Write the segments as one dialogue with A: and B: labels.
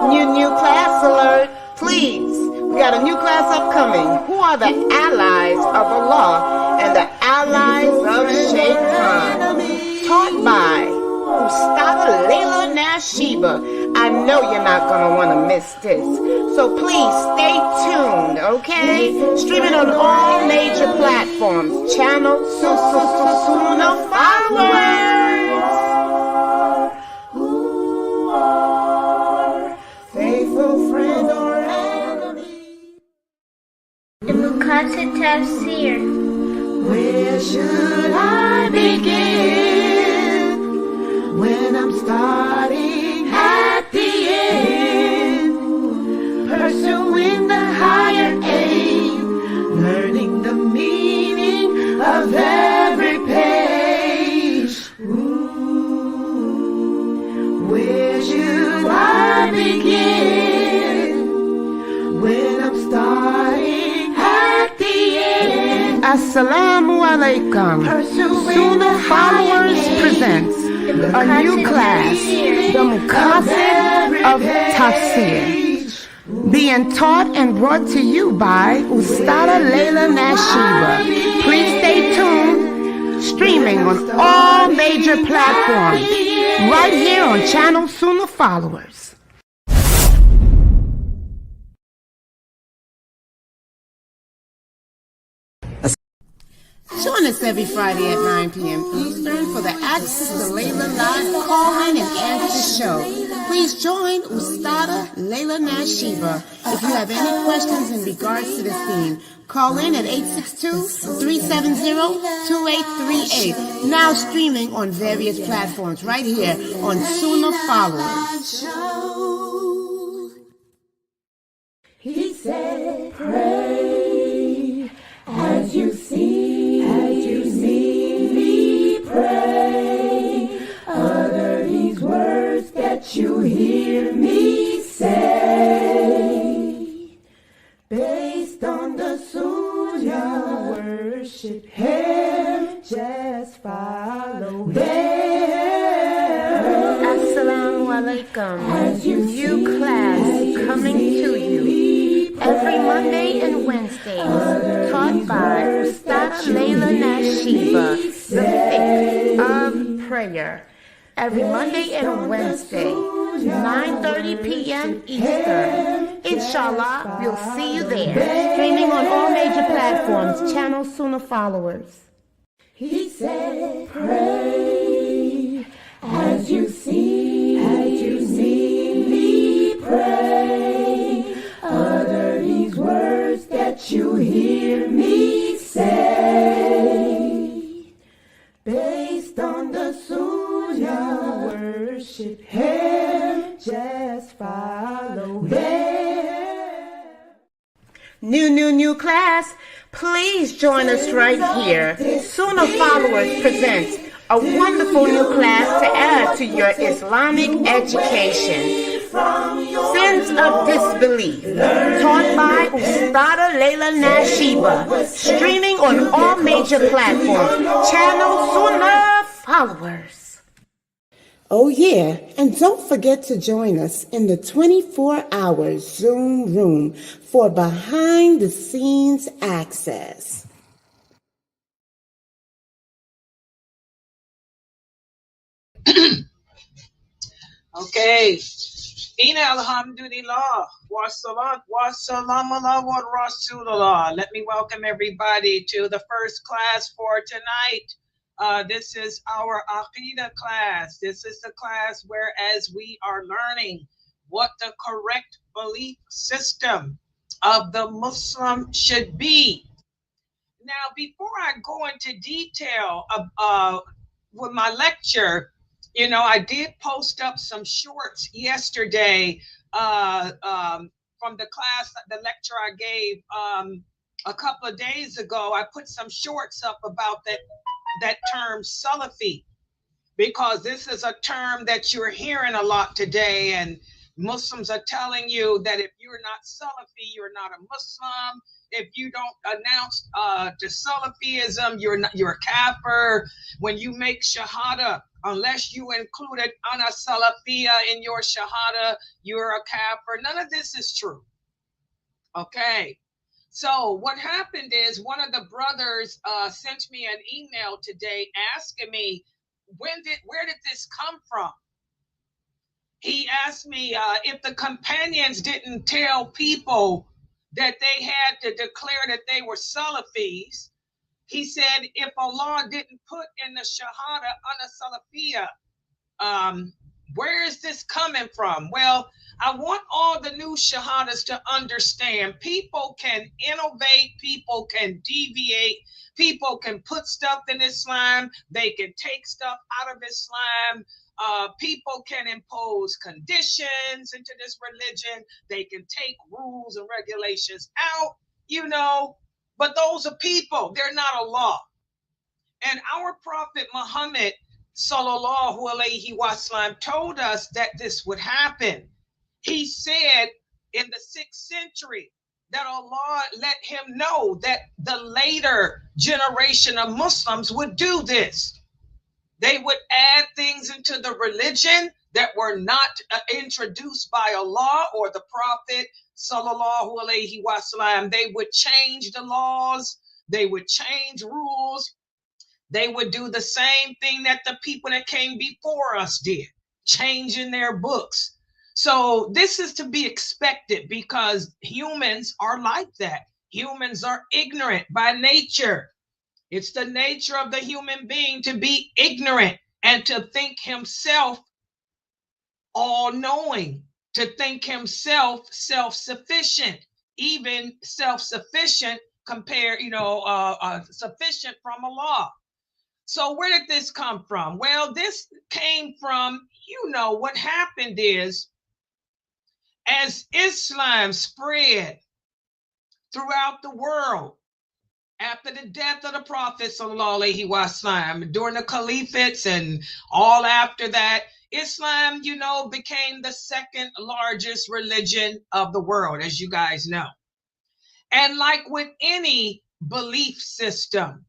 A: New class alert, please. We got a new class upcoming. Who are the allies of Allah and the allies of Shaitan? Taught by Ustada Layla Nashiba. I know you're not going to want to miss this. So please stay tuned, okay? Streaming on all major platforms. Channel Sunnahfollowers.
B: Tafsir.
C: Where should I begin when I'm starting at the end, pursuing the higher aim, learning the meaning of every page? Where should I begin when I'm starting?
A: Assalamu alaikum. Sunnahfollowers presents a new class, the Muqasid of Tafsir, being taught and brought to you by Ustada Layla Nashiba. Please stay tuned, streaming on all major platforms, right here on channel Sunnahfollowers. Join us every Friday at 9 p.m. Eastern for the Access to Layla Live call-in and answer show. Please join Ustada Layla Nashiba. If you have any questions in regards to this theme, call in at 862-370-2838. Now streaming on various platforms right here on Sunnahfollowers.
C: He said, pray as you see me pray. Utter these words that you hear me say. Based on the Sunnah, worship Him, just follow Him.
A: Assalamu alaikum. New class coming to you every Monday and Wednesday, taught by Ustada Layla Nashiba, the fiqh of prayer. Every Monday and Wednesday, 9:30 p.m. Eastern. Inshallah, we'll see you there. Streaming on all major platforms, channel Sunnahfollowers.
C: He said, pray as you see me pray. Utter these words that you hear me say. Based on the Sunnah, worship Him, just follow Him.
A: New class. Please join us right here. Sunnahfollowers presents a wonderful new class to add to your Islamic education. Sins of Disbelief, taught by Ustada Layla Nashiba, streaming on all major platforms, channel Sunnahfollowers. Oh yeah, and don't forget to join us in the 24-hour Zoom room for behind-the-scenes access.
D: Okay. Ina alhamdulillah wa salat wa salam ala wa rasulullah. Let me welcome everybody to the first class for tonight. This is our Aqidah class. This is the class whereas we are learning what the correct belief system of the Muslim should be. Now, before I go into detail with my lecture, you know, I did post up some shorts yesterday from the class, the lecture I gave a couple of days ago. I put some shorts up about that term Salafi, because this is a term that you're hearing a lot today, and Muslims are telling you that if you're not Salafi, you're not a Muslim. If you don't announce to Salafism, you're a kafir. When you make shahada, unless you included ana Salafiyya in your shahada, you're a kafir. None of this is true. Okay. So what happened is one of the brothers sent me an email today asking me, where did this come from? He asked me if the companions didn't tell people that they had to declare that they were Salafis. He said, if Allah didn't put in the Shahada ana Salafiyya, where is this coming from? Well, I want all the new Shahadas to understand people can innovate, people can deviate, people can put stuff in Islam, they can take stuff out of Islam. People can impose conditions into this religion. They can take rules and regulations out, but those are people. They're not Allah. And our Prophet Muhammad sallallahu alaihi wasallam told us that this would happen. He said in the 6th century that Allah let him know that the later generation of Muslims would do this. They would add things into the religion that were not introduced by Allah or the Prophet sallallahu alaihi wasallam. They would change the laws. They would change rules. They would do the same thing that the people that came before us did, changing their books. So this is to be expected because humans are like that. Humans are ignorant by nature. It's the nature of the human being to be ignorant and to think himself all-knowing, to think himself self-sufficient, even self-sufficient compared, sufficient from Allah. So where did this come from? Well, this came from, what happened is as Islam spread throughout the world, after the death of the Prophet sallallahu alaihi wasallam, during the caliphates and all after that, Islam, became the 2nd largest religion of the world, as you guys know. And like with any belief system,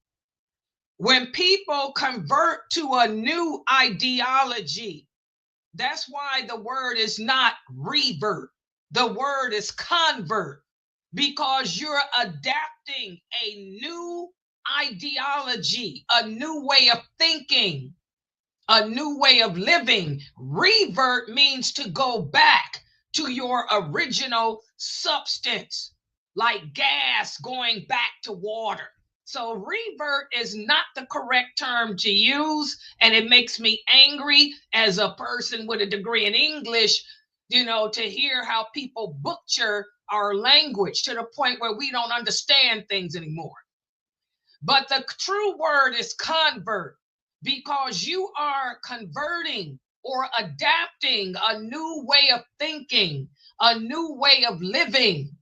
D: when people convert to a new ideology, that's why the word is not revert. The word is convert. Because you're adapting a new ideology, a new way of thinking, a new way of living. Revert means to go back to your original substance, like gas going back to water. So revert is not the correct term to use, and it makes me angry as a person with a degree in English, to hear how people butcher our language to the point where we don't understand things anymore. But the true word is convert, because you are converting or adapting a new way of thinking, a new way of living.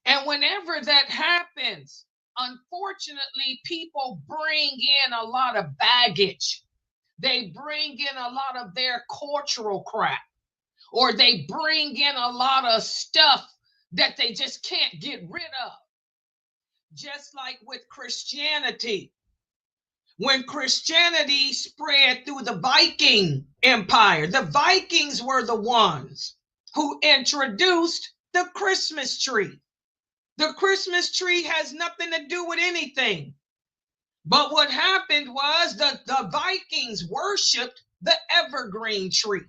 D: And whenever that happens, unfortunately, people bring in a lot of baggage. They bring in a lot of their cultural crap, or they bring in a lot of stuff that they just can't get rid of. Just like with Christianity. When Christianity spread through the Viking Empire, the Vikings were the ones who introduced the Christmas tree. The Christmas tree has nothing to do with anything. But what happened was the Vikings worshiped the evergreen tree.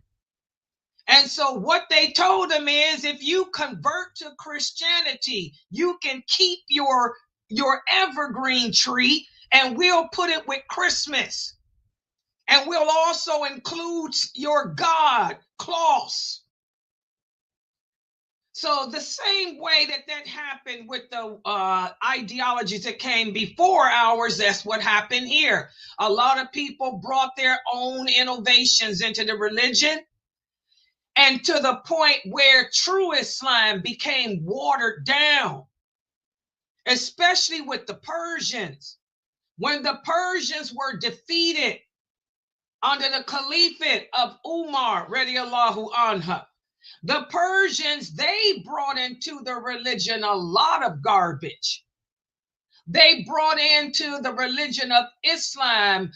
D: And so what they told them is, if you convert to Christianity, you can keep your evergreen tree, and we'll put it with Christmas. And we'll also include your God, Claus. So the same way that happened with the ideologies that came before ours, that's what happened here. A lot of people brought their own innovations into the religion, and to the point where true Islam became watered down, especially with the Persians. When the Persians were defeated under the caliphate of Umar radiallahu anhu, The Persians, they brought into the religion a lot of garbage. They brought into the religion of Islam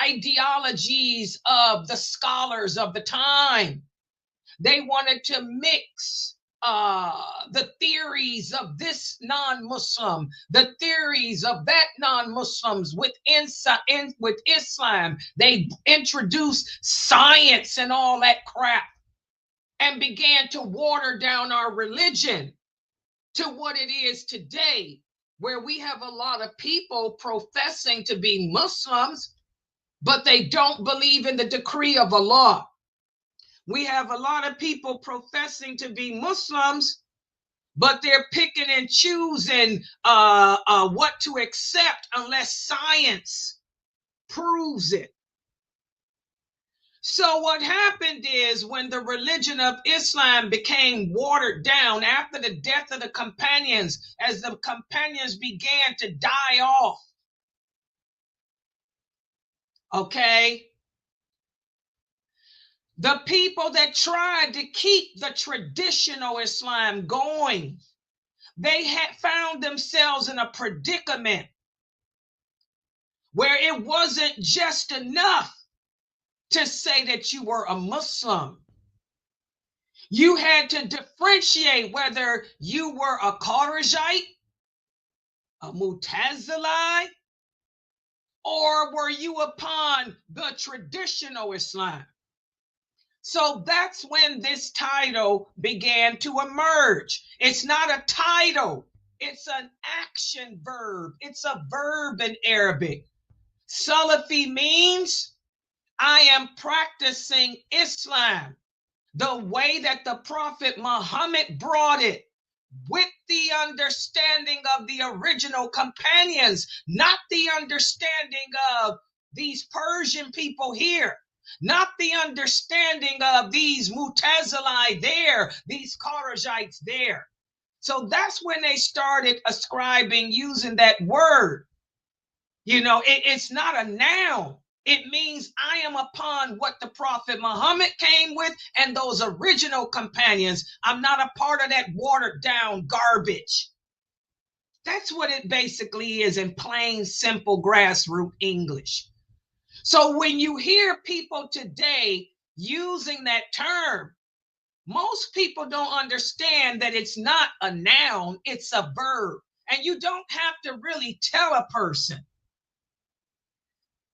D: ideologies of the scholars of the time. They wanted to mix the theories of this non-Muslim, the theories of that non-Muslims with Islam. They introduced science and all that crap and began to water down our religion to what it is today, where we have a lot of people professing to be Muslims, but they don't believe in the decree of Allah. We have a lot of people professing to be Muslims, but they're picking and choosing what to accept unless science proves it. So what happened is, when the religion of Islam became watered down after the death of the companions, as the companions began to die off, okay, the people that tried to keep the traditional Islam going, they had found themselves in a predicament where it wasn't just enough to say that you were a Muslim. You had to differentiate whether you were a Khawarijite, a Mu'tazilite, or were you upon the traditional Islam. So that's when this title began to emerge. It's not a title, it's an action verb. It's a verb in Arabic. Salafi means I am practicing Islam the way that the Prophet Muhammad brought it, with the understanding of the original companions, not the understanding of these Persian people here, not the understanding of these Mu'tazilite there, these Kharijites there. So that's when they started ascribing, using that word. You know, it's not a noun. It means I am upon what the Prophet Muhammad came with and those original companions. I'm not a part of that watered down garbage. That's what it basically is in plain, simple, grassroots English. So when you hear people today using that term, most people don't understand that it's not a noun, it's a verb. And you don't have to really tell a person.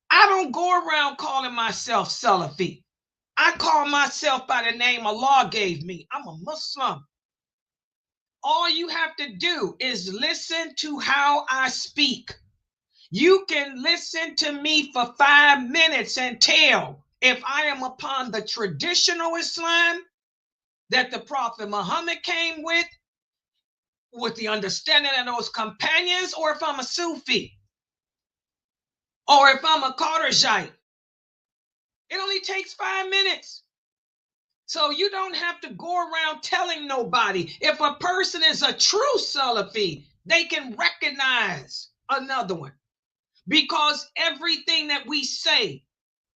D: I don't go around calling myself Salafi. I call myself by the name Allah gave me. I'm a Muslim. All you have to do is listen to how I speak. You can listen to me for 5 minutes and tell if I am upon the traditional Islam that the Prophet Muhammad came with the understanding of those companions, or if I'm a Sufi, or if I'm a Khawarijite. It only takes 5 minutes. So you don't have to go around telling nobody. If a person is a true Salafi, they can recognize another one, because everything that we say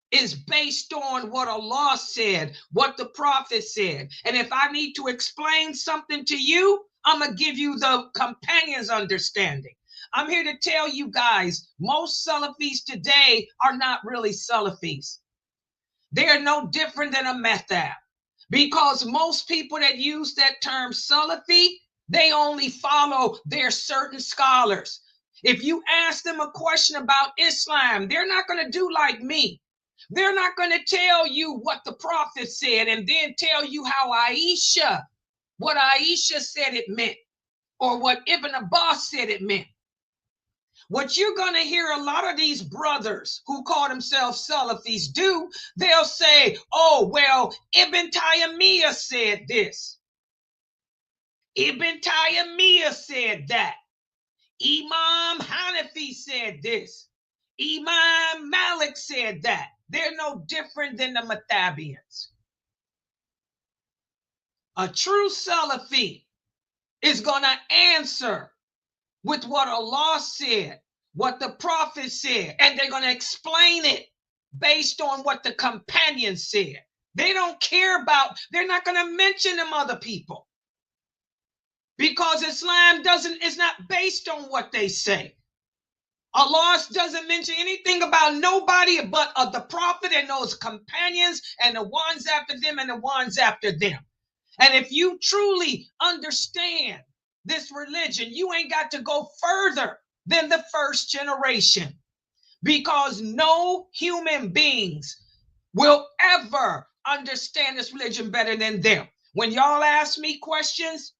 D: is based on what Allah said, what the Prophet said. And if I need to explain something to you, I'm going to give you the companion's understanding. I'm here to tell you guys, most Salafis today are not really Salafis. They're no different than a method, because most people that use that term Salafi, they only follow their certain scholars. If you ask them a question about Islam, they're not going to do like me. They're not going to tell you what the Prophet said and then tell you how what Aisha said it meant, or what Ibn Abbas said it meant. What you're going to hear a lot of these brothers who call themselves Salafis do, they'll say, oh, well, Ibn Taymiyyah said this. Ibn Taymiyyah said that. Imam Hanafi said this. Imam Malik said that. They're no different than the Mathabians. A true Salafi is going to answer with what Allah said, what the Prophet said, and they're going to explain it based on what the companions said. They don't care about, they're not going to mention them other people. Because Islam is not based on what they say. Allah doesn't mention anything about nobody but the prophet and those companions and the ones after them and the ones after them. And if you truly understand this religion, you ain't got to go further than the first generation, because no human beings will ever understand this religion better than them. When y'all ask me questions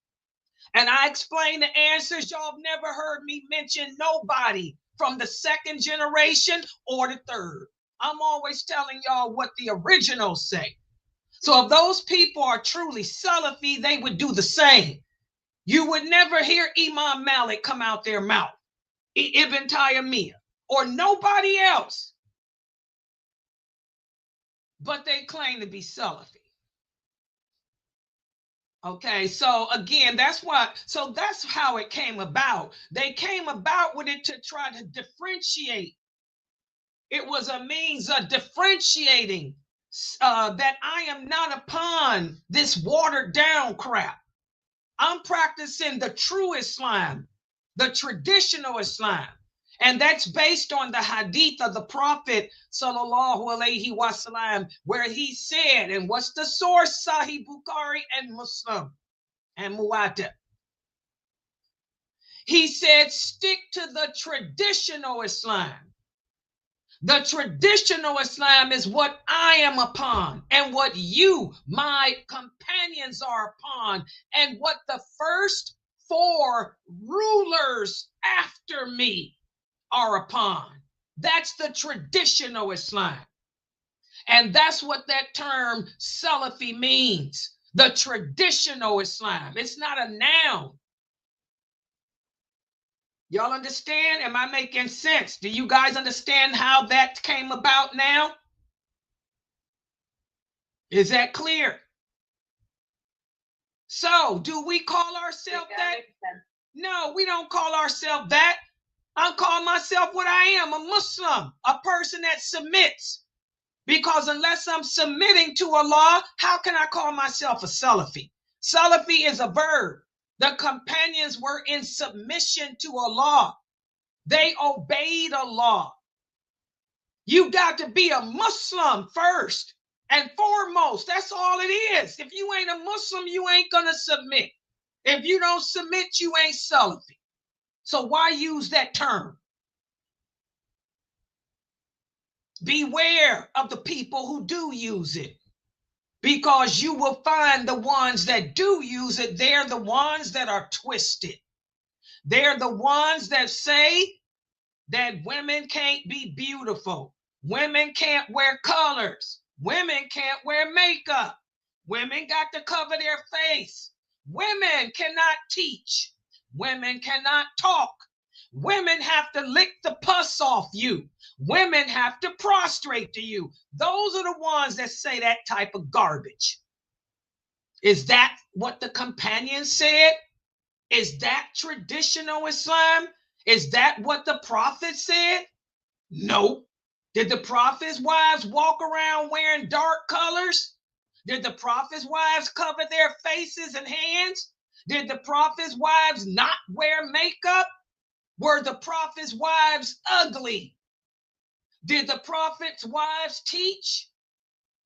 D: and I explain the answers, y'all have never heard me mention nobody from the second generation or the third. I'm always telling y'all what the originals say. So if those people are truly Salafi, they would do the same. You would never hear Imam Malik come out their mouth, Ibn Taymiyyah, or nobody else, but they claim to be Salafi. Okay, so again, that's how it came about. They came about with it to try to differentiate. It was a means of differentiating that I am not upon this watered down crap. I'm practicing the true Islam, the traditional Islam. And that's based on the hadith of the Prophet sallallahu alaihi wasallam, where he said, and what's the source? Sahih Bukhari and Muslim and Muwatta. He said, stick to the traditional Islam. The traditional Islam is what I am upon and what you, my companions, are upon, and what the first 4 rulers after me are upon. That's the traditional Islam. And that's what that term Salafi means. The traditional Islam. It's not a noun. Y'all understand? Am I making sense? Do you guys understand how that came about now? Is that clear? So, do we call ourselves that? No, we don't call ourselves that. I'm calling myself what I am, a Muslim, a person that submits. Because unless I'm submitting to Allah, how can I call myself a Salafi? Salafi is a verb. The companions were in submission to Allah. They obeyed Allah. You got to be a Muslim first and foremost. That's all it is. If you ain't a Muslim, you ain't going to submit. If you don't submit, you ain't Salafi. So why use that term? Beware of the people who do use it, because you will find the ones that do use it, they're the ones that are twisted. They're the ones that say that women can't be beautiful. Women can't wear colors. Women can't wear makeup. Women got to cover their face. Women cannot teach. Women cannot talk. Women have to lick the pus off you. Women have to prostrate to you. Those are the ones that say that type of garbage. Is that what the companions said? Is that traditional Islam? Is that what the prophet said? No. Did the prophet's wives walk around wearing dark colors? Did the prophet's wives cover their faces and hands? Did the prophet's wives not wear makeup? Were the prophet's wives ugly? Did the prophet's wives teach?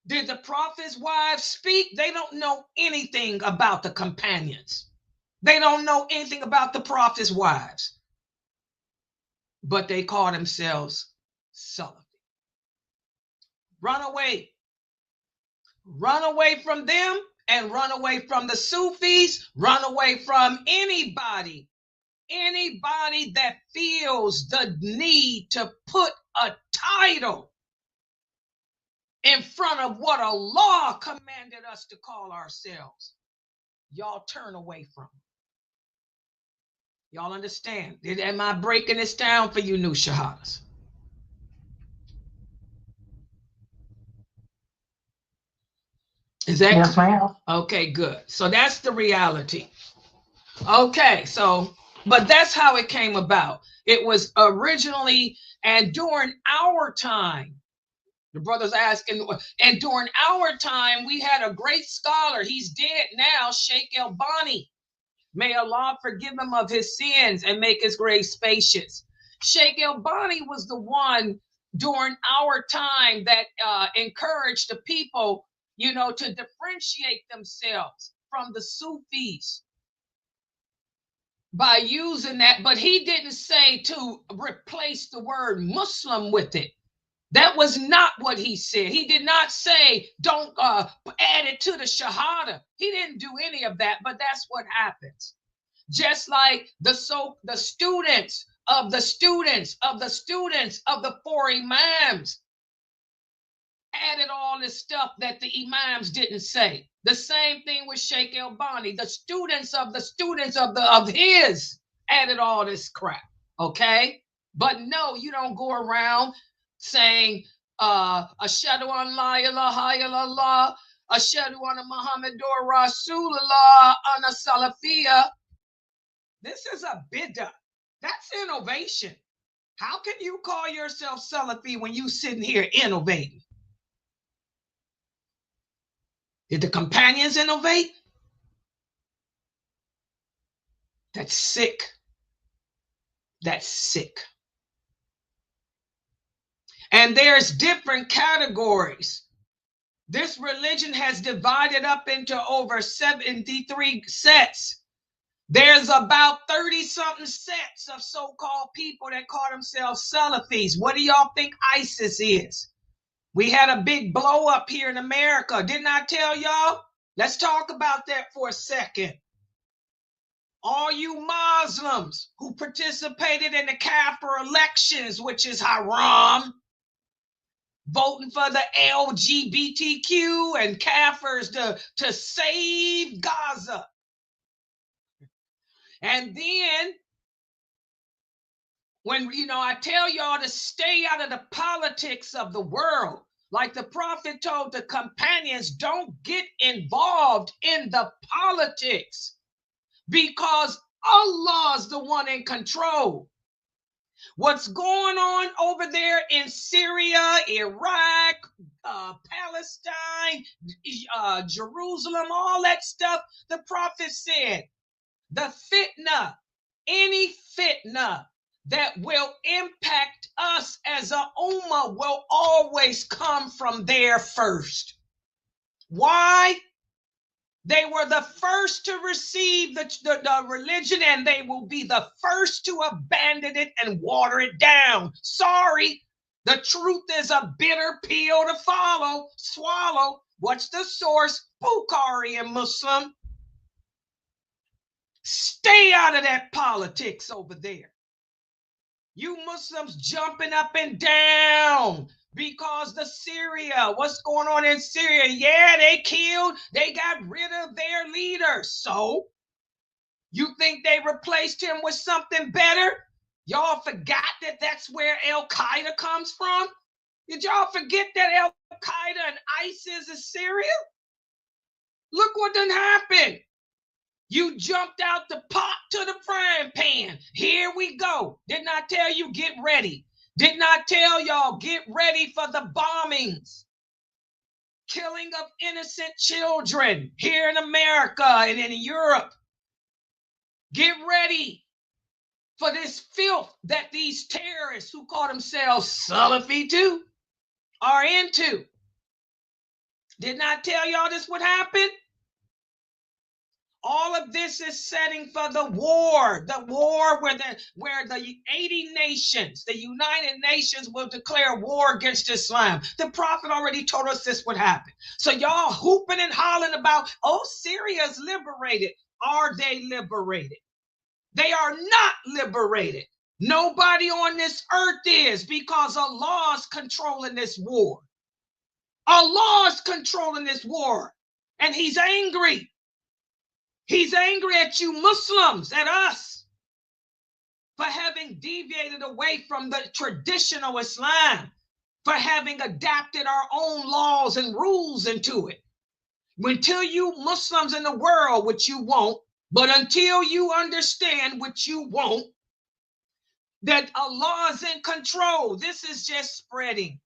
D: Did the prophet's wives speak? They don't know anything about the companions. They don't know anything about the prophet's wives. But they call themselves Salafi. Run away. Run away from them and run away from the Sufis. Run away from anybody that feels the need to put a title in front of what Allah commanded us to call ourselves. Y'all turn away from it. Y'all understand? Am I breaking this down for you, new Shahadas? Is that
C: yes, ma'am?
D: Okay, good. So that's the reality. Okay, so, but that's how it came about. It was originally, and during our time, The brother's asking, and during our time, we had a great scholar. He's dead now, Sheikh El-Bani. May Allah forgive him of his sins and make his grave spacious. Sheikh El-Bani was the one during our time that encouraged the people, to differentiate themselves from the Sufis by using that. But he didn't say to replace the word Muslim with it. That was not what he said. He did not say, don't add it to the Shahada. He didn't do any of that, but that's what happens. Just like the students of the students of the students of the four Imams added all this stuff that the Imams didn't say. The same thing with Sheikh El-Bani. The students of the students of his added all this crap. Okay? But no, you don't go around saying Ashhadu an la ilaha illallah, Ashhadu anna Muhammadur Rasulullah, ana Salafiyya. This is a bid'ah. That's innovation. How can you call yourself Salafi when you sitting here innovating? Did the companions innovate? That's sick. That's sick. And there's different categories. This religion has divided up into over 73 sets. There's about 30-something sets of so-called people that call themselves Salafis. What do y'all think ISIS is? We had a big blow up here in America. Didn't I tell y'all? Let's talk about that for a second. All you Muslims who participated in the Kafir elections, which is haram, voting for the LGBTQ and Kafirs to save Gaza. And then, when, I tell y'all to stay out of the politics of the world, like the Prophet told the companions, don't get involved in the politics because Allah's the one in control. What's going on over there in Syria, Iraq, Palestine, Jerusalem, all that stuff, the Prophet said, the fitna, any fitna that will impact us as a ummah will always come from there first. Why? They were the first to receive the religion, and they will be the first to abandon it and water it down. Sorry, the truth is a bitter pill to swallow. What's the source? Bukhari and Muslim. Stay out of that politics over there. You Muslims jumping up and down because the Syria, what's going on in Syria? Yeah, they got rid of their leader. So you think they replaced him with something better? Y'all forgot that that's where Al-Qaeda comes from? Did y'all forget that Al-Qaeda and ISIS is Syria? Look what done happened. You jumped out the pot to the frying pan. Here we go. Didn't I tell you get ready? Didn't I tell y'all get ready for the bombings? Killing of innocent children here in America and in Europe. Get ready for this filth that these terrorists who call themselves Salafi too are into. Didn't I tell y'all this would happen? All of this is setting for the war where the 80 nations, the United Nations will declare war against Islam. The Prophet already told us this would happen. So y'all hooping and hollering about, Syria's liberated. Are they liberated? They are not liberated. Nobody on this earth is, because Allah's controlling this war. Allah's controlling this war, and he's angry. He's angry at you Muslims, at us, for having deviated away from the traditional Islam, for having adapted our own laws and rules into it. Until you Muslims in the world, which you won't, but until you understand, which you won't, that Allah is in control, this is just spreading.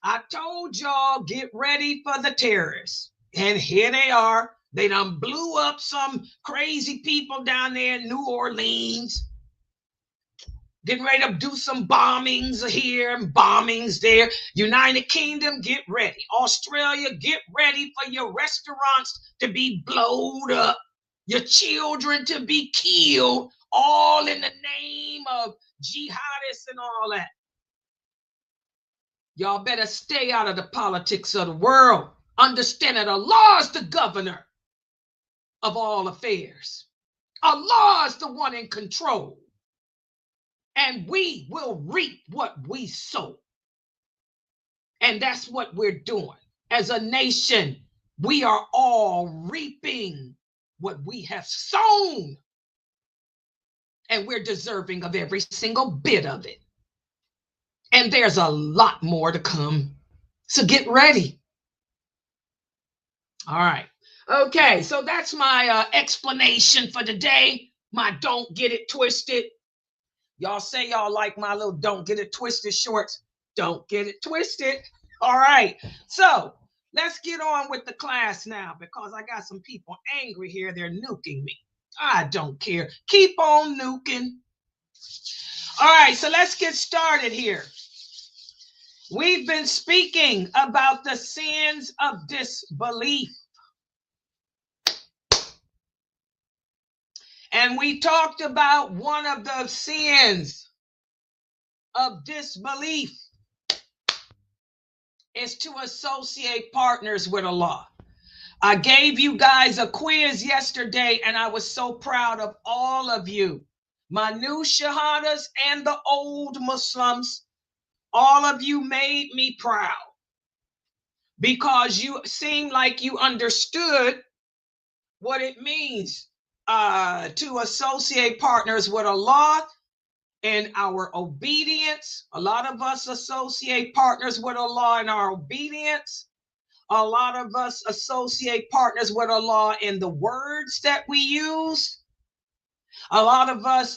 D: I told y'all, get ready for the terrorists. And here they are. They done blew up some crazy people down there in New Orleans. Getting ready to do some bombings here and bombings there. United Kingdom, get ready. Australia, get ready for your restaurants to be blowed up. Your children to be killed. All in the name of jihadists and all that. Y'all better stay out of the politics of the world. Understand that Allah is the governor of all affairs. Allah is the one in control. And we will reap what we sow. And that's what we're doing. As a nation, we are all reaping what we have sown. And we're deserving of every single bit of it. And there's a lot more to come. So get ready. All right. Okay, so that's my explanation for today. My don't get it twisted. Y'all say y'all like my little don't get it twisted shorts. Don't get it twisted. All right. So let's get on with the class now, because I got some people angry here. They're nuking me. I don't care. Keep on nuking. All right, so let's get started here. We've been speaking about the sins of disbelief. And we talked about one of the sins of disbelief is to associate partners with Allah. I gave you guys a quiz yesterday, and I was so proud of all of you. My new shahadas and the old Muslims. All of you made me proud because you seemed like you understood what it means to associate partners with Allah in our obedience. A lot of us associate partners with Allah in our obedience. A lot of us associate partners with Allah in the words that we use. A lot of us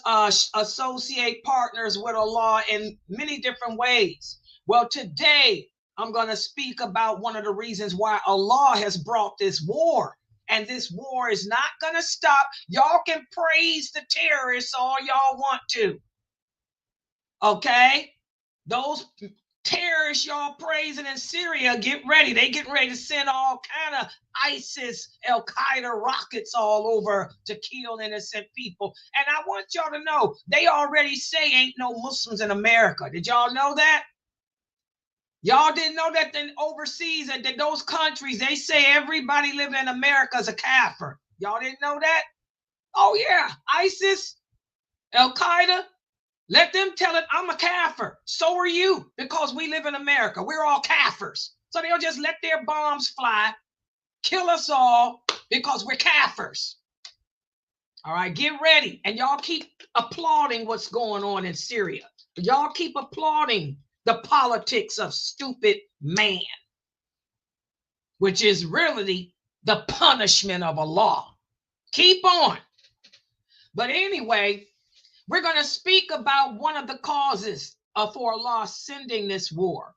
D: associate partners with Allah in many different ways. Well, today I'm going to speak about one of the reasons why Allah has brought this war. And this war is not going to stop. Y'all can praise the terrorists all y'all want to. Okay? Those terrorists y'all praising in Syria, get ready. They getting ready to send all kind of ISIS, Al-Qaeda rockets all over to kill innocent people. And I want y'all to know, they already say ain't no Muslims in America. Did y'all know that? Y'all didn't know that then overseas, that those countries, they say everybody living in America is a kafir. Y'all didn't know that? Oh yeah, ISIS, Al-Qaeda, let them tell it, I'm a kafir. So are you, because we live in America. We're all kafirs. So they'll just let their bombs fly, kill us all because we're kafirs. All right, get ready. And y'all keep applauding what's going on in Syria. Y'all keep applauding the politics of stupid man, which is really the punishment of Allah. Keep on. But anyway, we're going to speak about one of the causes for Allah sending this war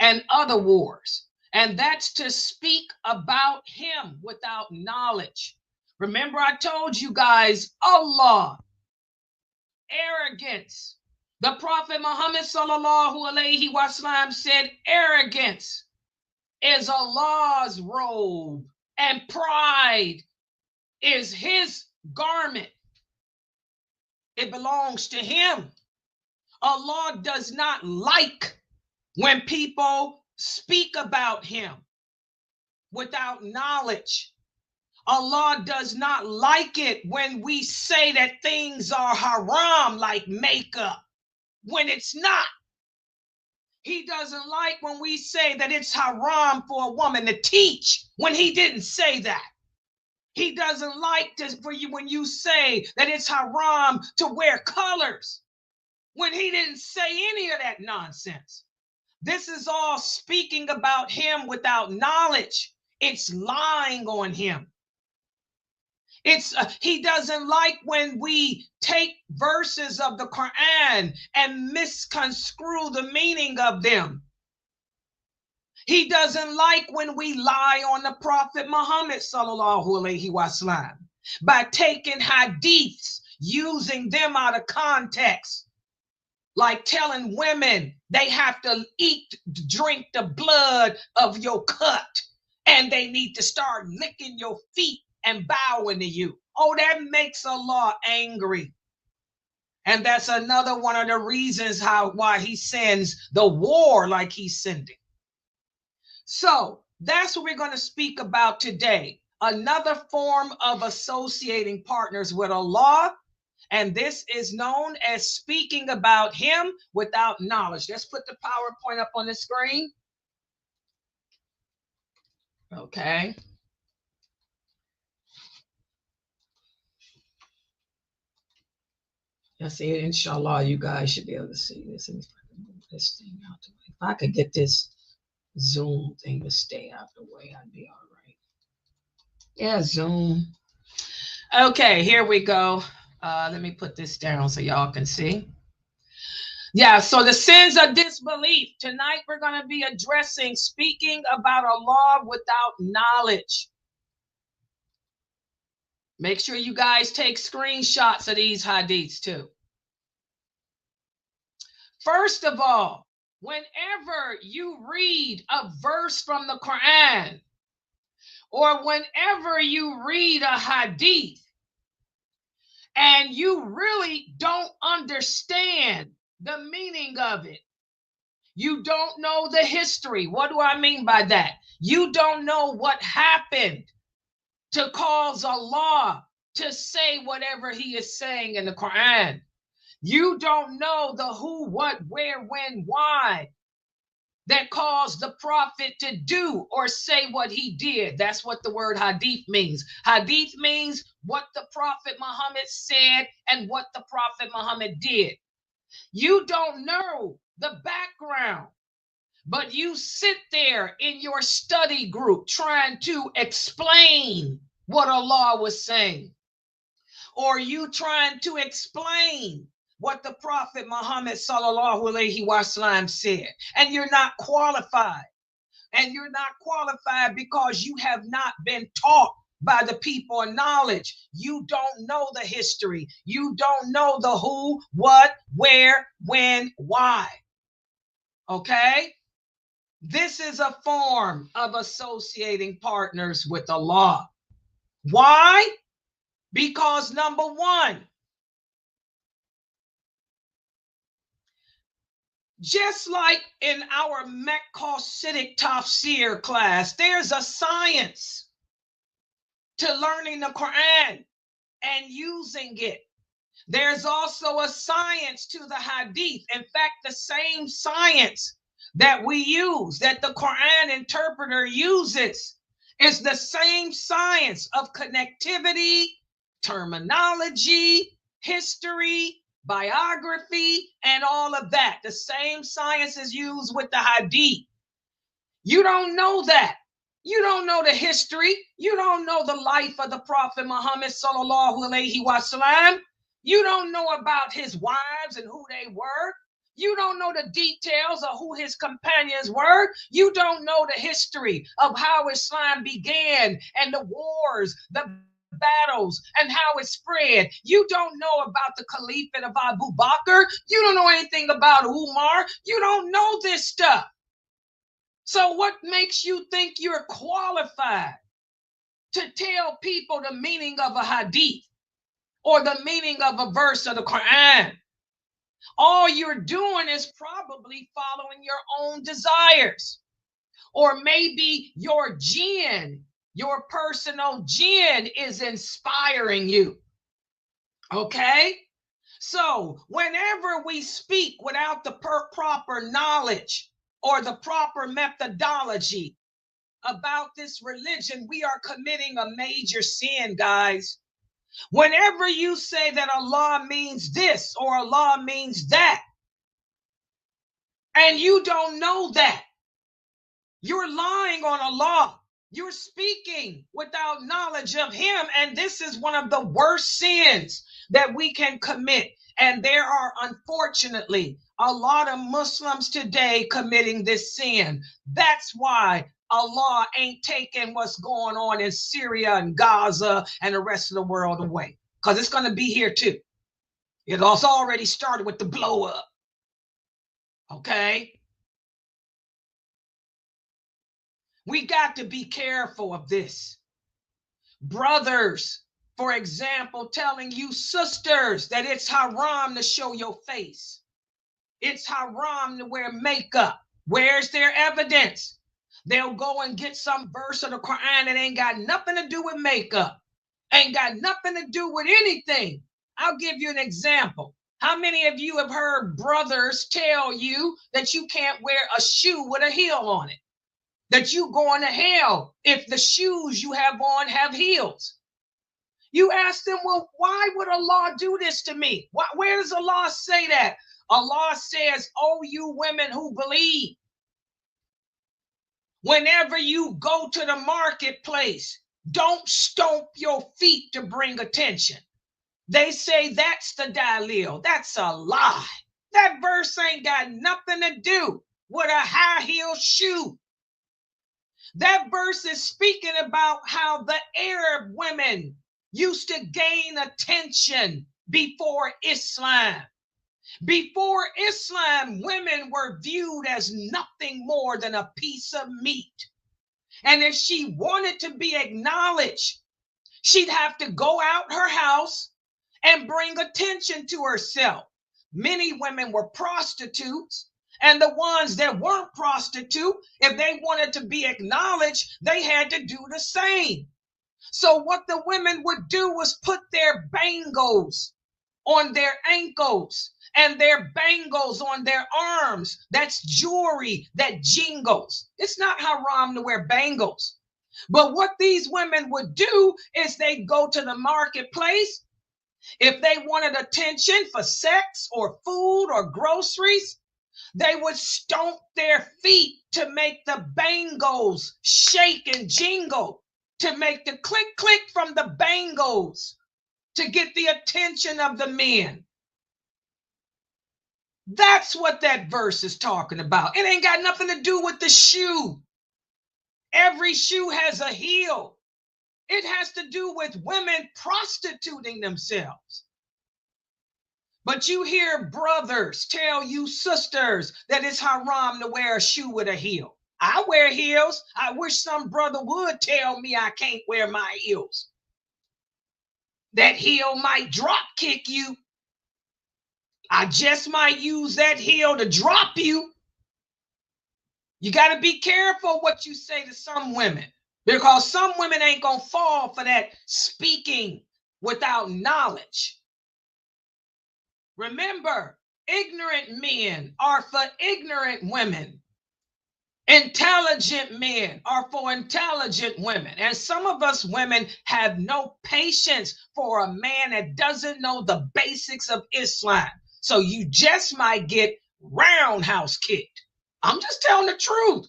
D: and other wars, and that's to speak about him without knowledge. Remember, I told you guys, Allah, arrogance. The Prophet Muhammad sallallahu alaihi wasallam said, arrogance is Allah's robe, and pride is his garment. It belongs to him. Allah does not like when people speak about him without knowledge. Allah does not like it when we say that things are haram, like makeup, when it's not. He doesn't like when we say that it's haram for a woman to teach, when he didn't say that. He doesn't like this for you when you say that it's haram to wear colors, when he didn't say any of that nonsense. This is all speaking about him without knowledge. It's lying on him. He doesn't like when we take verses of the Quran and misconstrue the meaning of them. He doesn't like when we lie on the Prophet Muhammad sallallahu alaihi wasallam by taking hadiths, using them out of context, like telling women they have to drink the blood of your cut, and they need to start licking your feet and bowing to you. Oh, that makes Allah angry. And that's another one of the reasons why he sends the war like he's sending. So that's what we're going to speak about today. Another form of associating partners with Allah. And this is known as speaking about him without knowledge. Let's put the PowerPoint up on the screen. Okay. Let's see, inshallah, you guys should be able to see this. If I can move this thing out the way. If I could get this Zoom thing to stay out the way, I'd be all right. Yeah, Zoom. Okay, here we go. Let me put this down so y'all can see. Yeah, so the sins of disbelief. Tonight we're going to be addressing speaking about Allah without knowledge. Make sure you guys take screenshots of these hadiths too. First of all, whenever you read a verse from the Quran, or whenever you read a hadith, and you really don't understand the meaning of it, you don't know the history. What do I mean by that? You don't know what happened to cause Allah to say whatever he is saying in the Quran. You don't know the who, what, where, when, why that caused the prophet to do or say what he did. That's what the word hadith means. Hadith means what the Prophet Muhammad said and what the Prophet Muhammad did. You don't know the background, but you sit there in your study group trying to explain what Allah was saying, or you trying to explain what the Prophet Muhammad sallallahu alaihi wasallam said, and you're not qualified. And you're not qualified because you have not been taught by the people of knowledge. You don't know the history. You don't know the who, what, where, when, why. Okay? This is a form of associating partners with Allah. Why? Because number one, just like in our Meccasitic Tafsir class, there's a science to learning the Quran and using it. There's also a science to the Hadith. In fact, the same science that we use, that the Quran interpreter uses, is the same science of connectivity, terminology, history, biography, and all of that. The same science is used with the Hadith. You don't know that. You don't know the history. You don't know the life of the Prophet Muhammad sallallahu alaihi wasallam. You don't know about his wives and who they were. You don't know the details of who his companions were. You don't know the history of how Islam began and the wars, the battles, and how it spread. You don't know about the Caliphate of Abu Bakr. You don't know anything about Umar. You don't know this stuff. So what makes you think you're qualified to tell people the meaning of a hadith or the meaning of a verse of the Quran? All you're doing is probably following your own desires, or maybe your jinn, your personal jinn, is inspiring you. Okay? So whenever we speak without the proper knowledge or the proper methodology about this religion, we are committing a major sin, guys. Whenever you say that Allah means this or Allah means that, and you don't know that, you're lying on Allah. You're speaking without knowledge of him. And this is one of the worst sins that we can commit. And there are, unfortunately, a lot of Muslims today committing this sin. That's why Allah ain't taking what's going on in Syria and Gaza and the rest of the world away. Because it's going to be here too. It also already started with the blow up. Okay? We got to be careful of this. Brothers, for example, telling you sisters that it's haram to show your face. It's haram to wear makeup. Where's their evidence? They'll go and get some verse of the Quran that ain't got nothing to do with makeup. Ain't got nothing to do with anything. I'll give you an example. How many of you have heard brothers tell you that you can't wear a shoe with a heel on it? That you going to hell if the shoes you have on have heels? You ask them, well, why would Allah do this to me? Where does Allah say that? Allah says, oh, you women who believe, whenever you go to the marketplace, don't stomp your feet to bring attention. They say that's the dalil. That's a lie. That verse ain't got nothing to do with a high heel shoe. That verse is speaking about how the Arab women used to gain attention before Islam. Before Islam, women were viewed as nothing more than a piece of meat. And if she wanted to be acknowledged, she'd have to go out her house and bring attention to herself. Many women were prostitutes. And the ones that weren't prostitute, if they wanted to be acknowledged, they had to do the same. So what the women would do was put their bangles on their ankles and their bangles on their arms. That's jewelry that jingles. It's not haram to wear bangles. But what these women would do is they'd go to the marketplace. If they wanted attention for sex or food or groceries, they would stomp their feet to make the bangles shake and jingle, to make the click click from the bangles, to get the attention of the men. That's what that verse is talking about. It ain't got nothing to do with the shoe. Every shoe has a heel. It has to do with women prostituting themselves. But you hear brothers tell you sisters that it's haram to wear a shoe with a heel. I wear heels. I wish some brother would tell me I can't wear my heels. That heel might drop kick you. I just might use that heel to drop you. You got to be careful what you say to some women, because some women ain't going to fall for that speaking without knowledge. Remember, ignorant men are for ignorant women. Intelligent men are for intelligent women. And some of us women have no patience for a man that doesn't know the basics of Islam. So you just might get roundhouse kicked. I'm just telling the truth.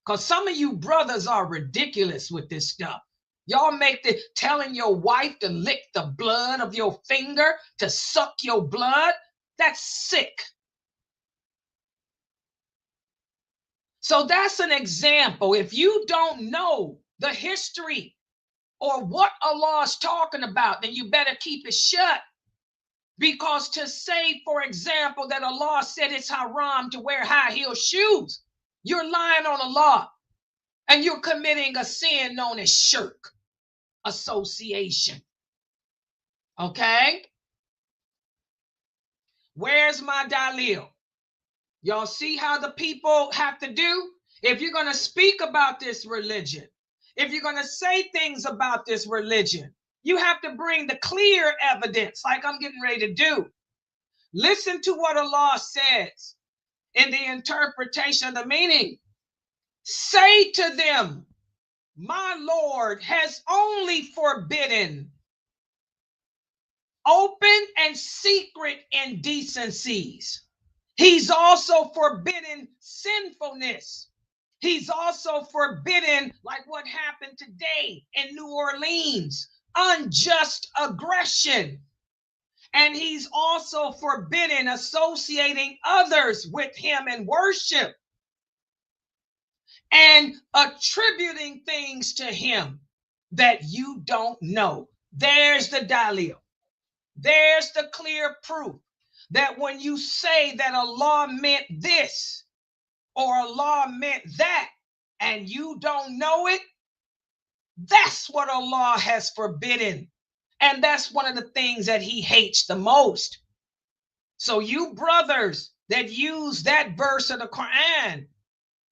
D: Because some of you brothers are ridiculous with this stuff. Y'all make the telling your wife to lick the blood of your finger, to suck your blood. That's sick. So that's an example. If you don't know the history or what Allah is talking about, then you better keep it shut. Because to say, for example, that Allah said it's haram to wear high heel shoes, you're lying on Allah and you're committing a sin known as SHIRK, association. Okay? Where's my dalil? Y'all see how the people have to do? If you're going to speak about this religion, if you're going to say things about this religion, you have to bring the clear evidence like I'm getting ready to do. Listen to what Allah says in the interpretation of the meaning. Say to them, my Lord has only forbidden open and secret indecencies. He's also forbidden sinfulness. He's also forbidden, like what happened today in New Orleans, unjust aggression. And he's also forbidden associating others with him in worship and attributing things to him that you don't know. There's the dalil. There's the clear proof that when you say that Allah meant this or Allah meant that and you don't know it, that's what Allah has forbidden. And that's one of the things that he hates the most. So you brothers that use that verse of the Quran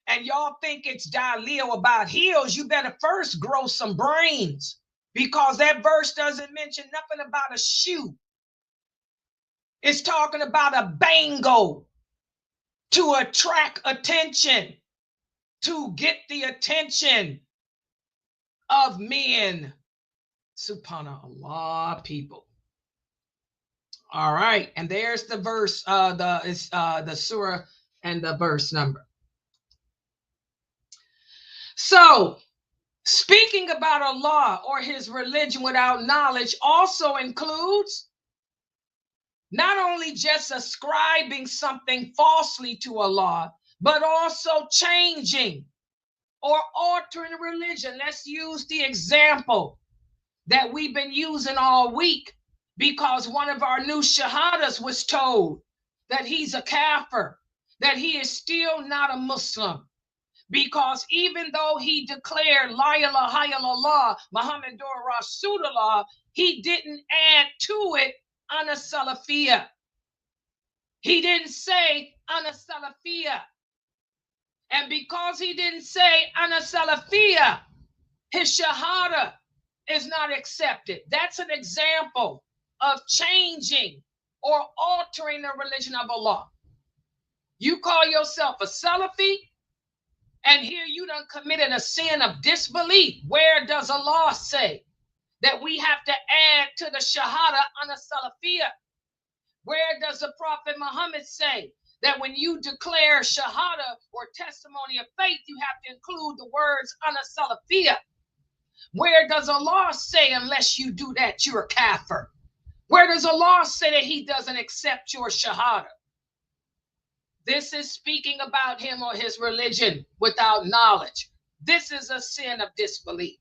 D: and y'all think it's dalil about heels, you better first grow some brains, because that verse doesn't mention nothing about a shoe. It's talking about a bangle to attract attention, to get the attention of men. Subhanallah, people. All right, and there's the verse, the surah and the verse number. So, speaking about Allah or his religion without knowledge also includes not only just ascribing something falsely to Allah, but also changing or altering religion. Let's use the example that we've been using all week, because one of our new shahadas was told that he's a kafir, that he is still not a Muslim. Because even though he declared La ilaha illallah Muhammadur Rasulullah, he didn't add to it ana salafiyya. He didn't say ana salafiyya. And because he didn't say ana salafiyya, his shahada is not accepted. That's an example of changing or altering the religion of Allah. You call yourself a Salafi, and here you done committed a sin of disbelief. Where does Allah say that we have to add to the shahada ana salafiyya? Where does the Prophet Muhammad say that when you declare shahada or testimony of faith, you have to include the words ana salafiyya? Where does Allah say unless you do that, you're a kafir? Where does Allah say that he doesn't accept your shahada? This is speaking about him or his religion without knowledge. This is a sin of disbelief.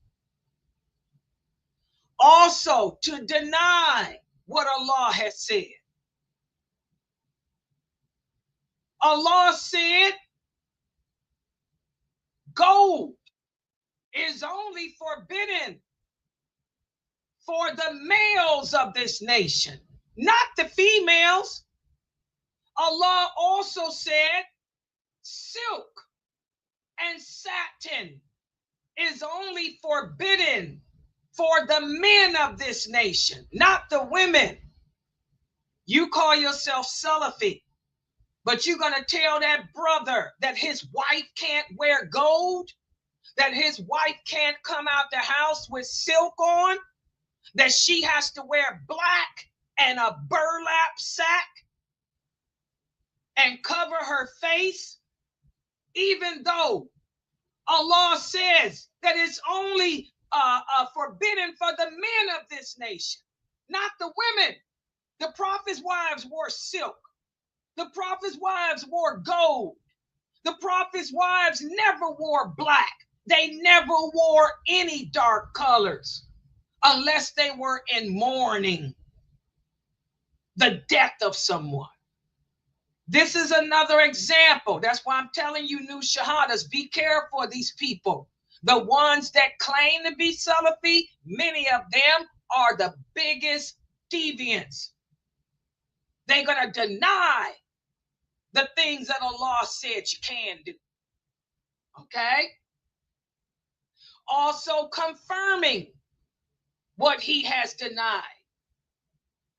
D: Also, to deny what Allah has said. Allah said gold is only forbidden for the males of this nation, not the females. Allah also said silk and satin is only forbidden for the men of this nation, not the women. You call yourself Salafi, but you're going to tell that brother that his wife can't wear gold, that his wife can't come out the house with silk on, that she has to wear black and a burlap sack and cover her face, even though Allah says that it's only forbidden for the men of this nation, not the women. The Prophet's wives wore silk. The Prophet's wives wore gold. The Prophet's wives never wore black. They never wore any dark colors unless they were in mourning the death of someone. This is another example. That's why I'm telling you, new shahadas, be careful of these people. The ones that claim to be Salafi, many of them are the biggest deviants. They're going to deny the things that Allah said you can do. Okay? Also confirming what he has denied.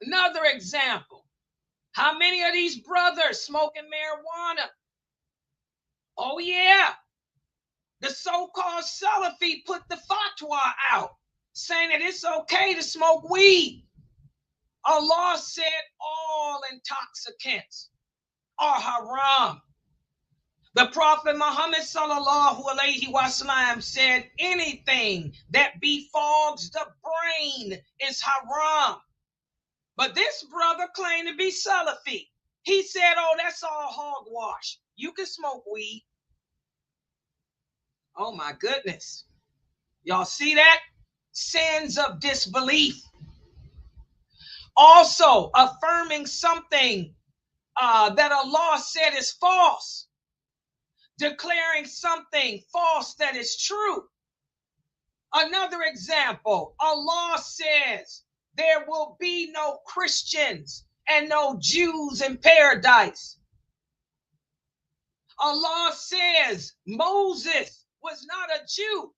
D: Another example. How many of these brothers smoking marijuana? Oh yeah. The so-called Salafi put the fatwa out saying that it's okay to smoke weed. Allah said all intoxicants are haram. The Prophet Muhammad sallallahu alaihi wasallam said anything that befogs the brain is haram. But this brother claimed to be Salafi. He said, oh, that's all hogwash. You can smoke weed. Oh my goodness. Y'all see that? Sins of disbelief. Also affirming something that Allah said is false. Declaring something false that is true. Another example, Allah says there will be no Christians and no Jews in paradise. Allah says Moses was not a Jew.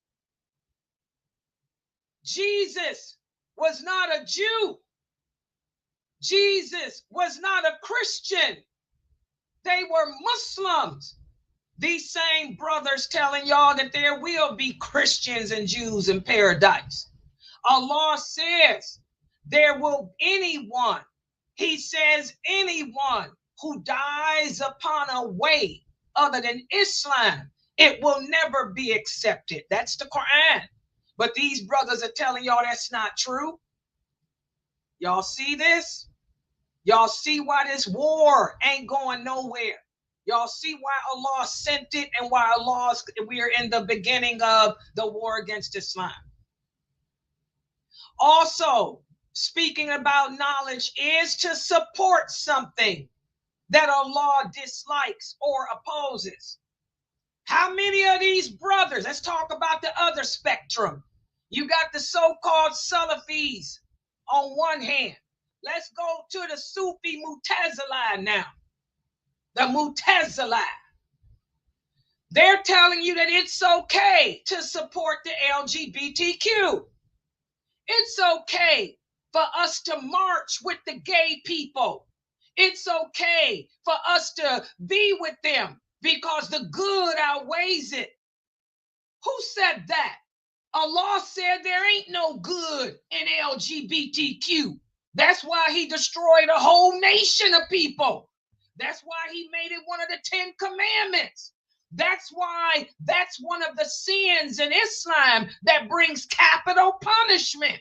D: Jesus was not a Jew. Jesus was not a Christian. They were Muslims. These same brothers telling y'all that there will be Christians and Jews in paradise. Allah says there will anyone, he says anyone who dies upon a way other than Islam, it will never be accepted. That's the Quran. But these brothers are telling y'all that's not true. Y'all see this? Y'all see why this war ain't going nowhere. Y'all see why Allah sent it and why we are in the beginning of the war against Islam. Also, speaking about knowledge is to support something that Allah dislikes or opposes. How many of these brothers, let's talk about the other spectrum. You got the so-called Salafis on one hand. Let's go to the Sufi Mu'tazila now. The Mu'tazila. They're telling you that it's okay to support the LGBTQ. It's okay for us to march with the gay people. It's okay for us to be with them because the good outweighs it. Who said that? Allah said there ain't no good in LGBTQ. That's why he destroyed a whole nation of people. That's why he made it one of the 10 commandments. That's why that's one of the sins in Islam that brings capital punishment.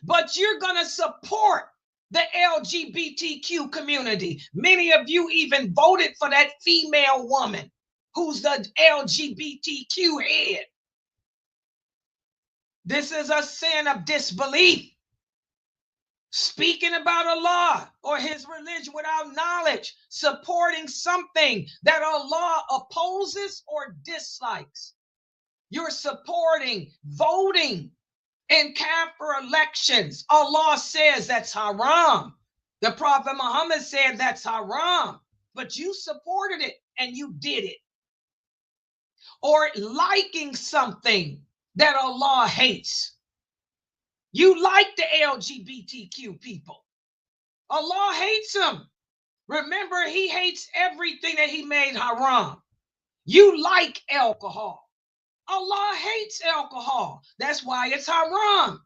D: But you're going to support the LGBTQ community. Many of you even voted for that female woman who's the LGBTQ head. This is a sin of disbelief. Speaking about Allah or his religion without knowledge, supporting something that Allah opposes or dislikes. You're supporting voting in Kafir elections. Allah says that's haram. The Prophet Muhammad said that's haram, but you supported it and you did it. Or liking something that Allah hates. You like the LGBTQ people. Allah hates them. Remember, he hates everything that he made haram. You like alcohol. Allah hates alcohol. That's why it's haram.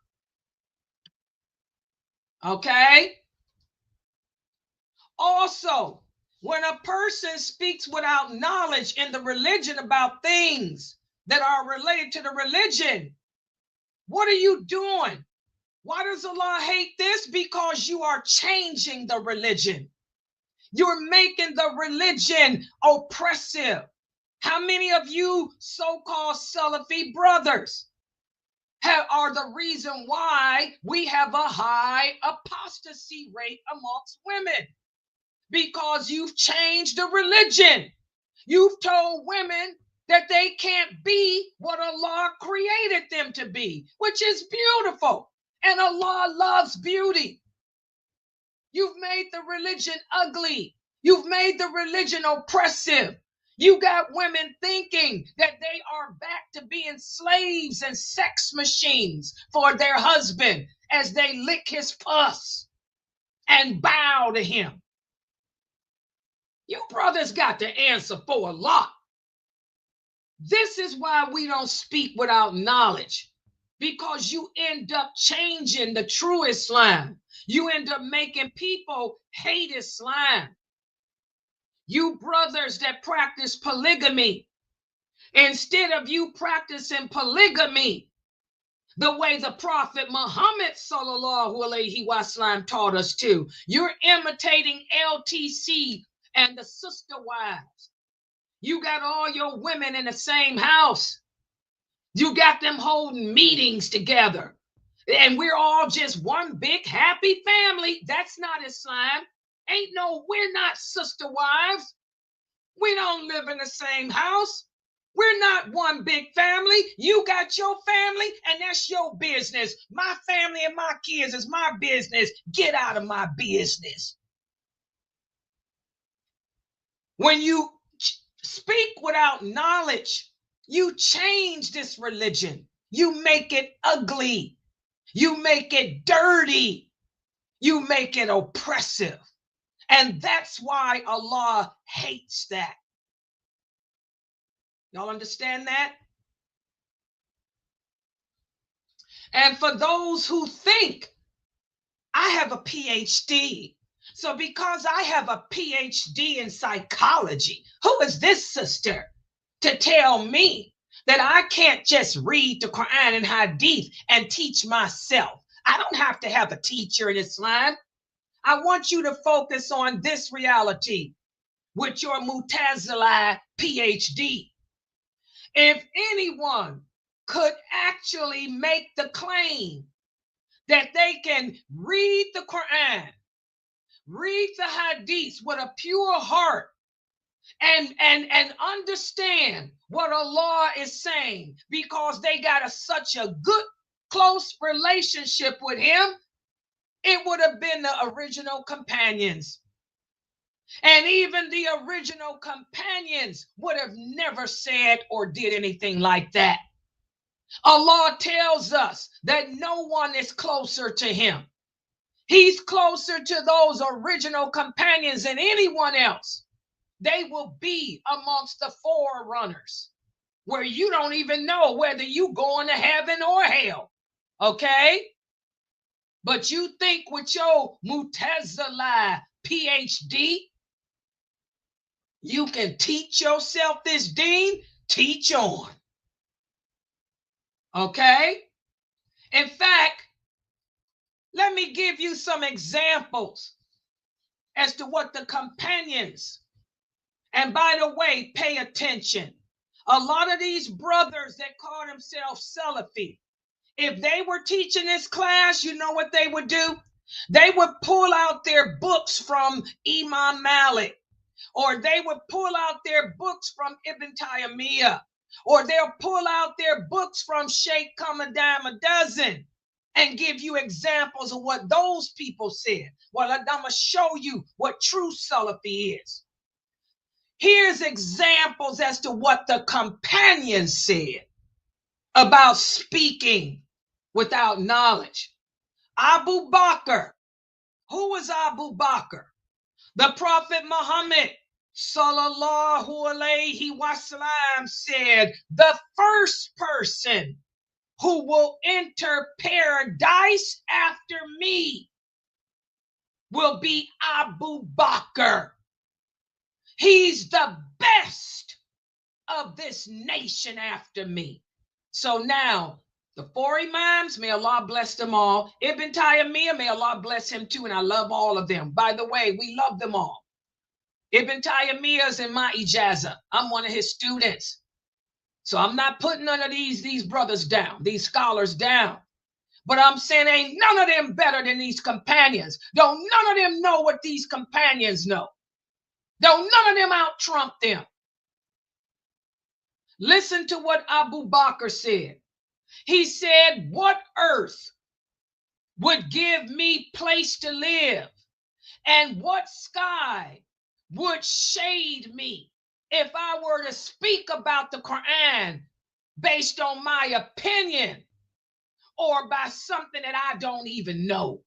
D: Okay? Also, when a person speaks without knowledge in the religion about things that are related to the religion, what are you doing? Why does Allah hate this? Because you are changing the religion. You're making the religion oppressive. How many of you so-called Salafi brothers are the reason why we have a high apostasy rate amongst women? Because you've changed the religion. You've told women that they can't be what Allah created them to be, which is beautiful. And Allah loves beauty. You've made the religion ugly. You've made the religion oppressive. You got women thinking that they are back to being slaves and sex machines for their husband as they lick his pus and bow to him. You brothers got to answer for a lot. This is why we don't speak without knowledge. Because you end up changing the true Islam. You end up making people hate Islam. You brothers that practice polygamy, instead of you practicing polygamy the way the Prophet Muhammad sallallahu alaihi wasallam taught us to, you're imitating LTC and the sister wives. You got all your women in the same house. You got them holding meetings together. And we're all just one big happy family. That's not Islam. We're not sister wives. We don't live in the same house. We're not one big family. You got your family, and that's your business. My family and my kids is my business. Get out of my business. When you speak without knowledge, you change this religion. You make it ugly. You make it dirty. You make it oppressive. And that's why Allah hates that. Y'all understand that? And for those who think I have a PhD, so because I have a PhD in psychology, who is this sister to tell me that I can't just read the Quran and Hadith and teach myself? I don't have to have a teacher in Islam. I want you to focus on this reality with your Mutazila PhD. If anyone could actually make the claim that they can read the Quran, read the Hadith with a pure heart, and understand what Allah is saying because they got such a good, close relationship with Him, it would have been the original companions. And even the original companions would have never said or did anything like that. Allah tells us that no one is closer to Him. He's closer to those original companions than anyone else. They will be amongst the forerunners, where you don't even know whether you going to heaven or hell. Okay? But you think with your Mutazila PhD, you can teach yourself this deen? Teach on. Okay? In fact, let me give you some examples as to what the companions, and by the way, pay attention. A lot of these brothers that call themselves Salafi, if they were teaching this class, you know what they would do? They would pull out their books from Imam Malik, or they would pull out their books from Ibn Taymiyyah, or they'll pull out their books from Sheikh Kamadam a dozen and give you examples of what those people said. Well, I'm going to show you what true Salafi is. Here's examples as to what the companions said about speaking without knowledge. Abu Bakr. Who was Abu Bakr? The Prophet Muhammad sallallahu alaihi wasallam said, the first person who will enter paradise after me will be Abu Bakr. He's the best of this nation after me. So now, the four Imams, may Allah bless them all. Ibn Taymiyyah, may Allah bless him too, and I love all of them. By the way, we love them all. Ibn Taymiyyah is in my ijazah. I'm one of his students. So I'm not putting none of these brothers down, these scholars down. But I'm saying ain't none of them better than these companions. Don't none of them know what these companions know. Don't none of them out-trump them. Listen to what Abu Bakr said. He said, what earth would give me place to live, and what sky would shade me if I were to speak about the Quran based on my opinion or by something that I don't even know?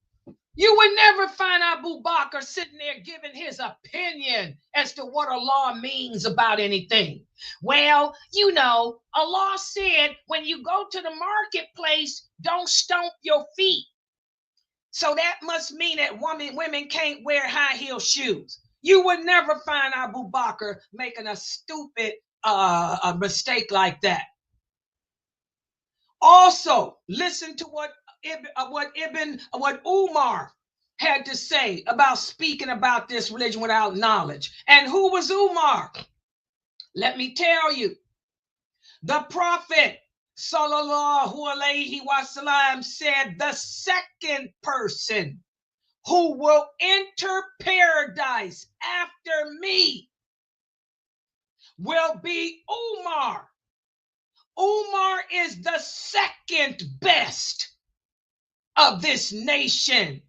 D: You would never find Abu Bakr sitting there giving his opinion as to what Allah means about anything. Well, you know, Allah said when you go to the marketplace, don't stomp your feet. So that must mean that women can't wear high heel shoes. You would never find Abu Bakr making a stupid a mistake like that. Also, listen to what Umar had to say about speaking about this religion without knowledge. And who was Umar? Let me tell you. The Prophet sallallahu alaihi wasallam said the second person who will enter paradise after me will be Umar. Umar is the second best of this nation.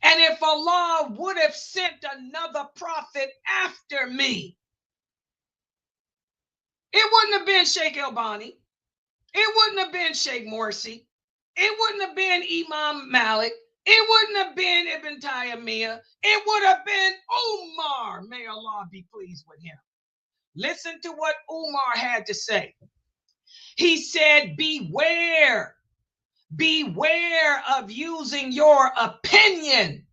D: And if Allah would have sent another prophet after me, it wouldn't have been Sheikh Albani. It wouldn't have been Sheikh Morsi. It wouldn't have been Imam Malik. It wouldn't have been Ibn Taymiyyah. It would have been Umar. May Allah be pleased with him. Listen to what Umar had to say. He said, beware of using your opinion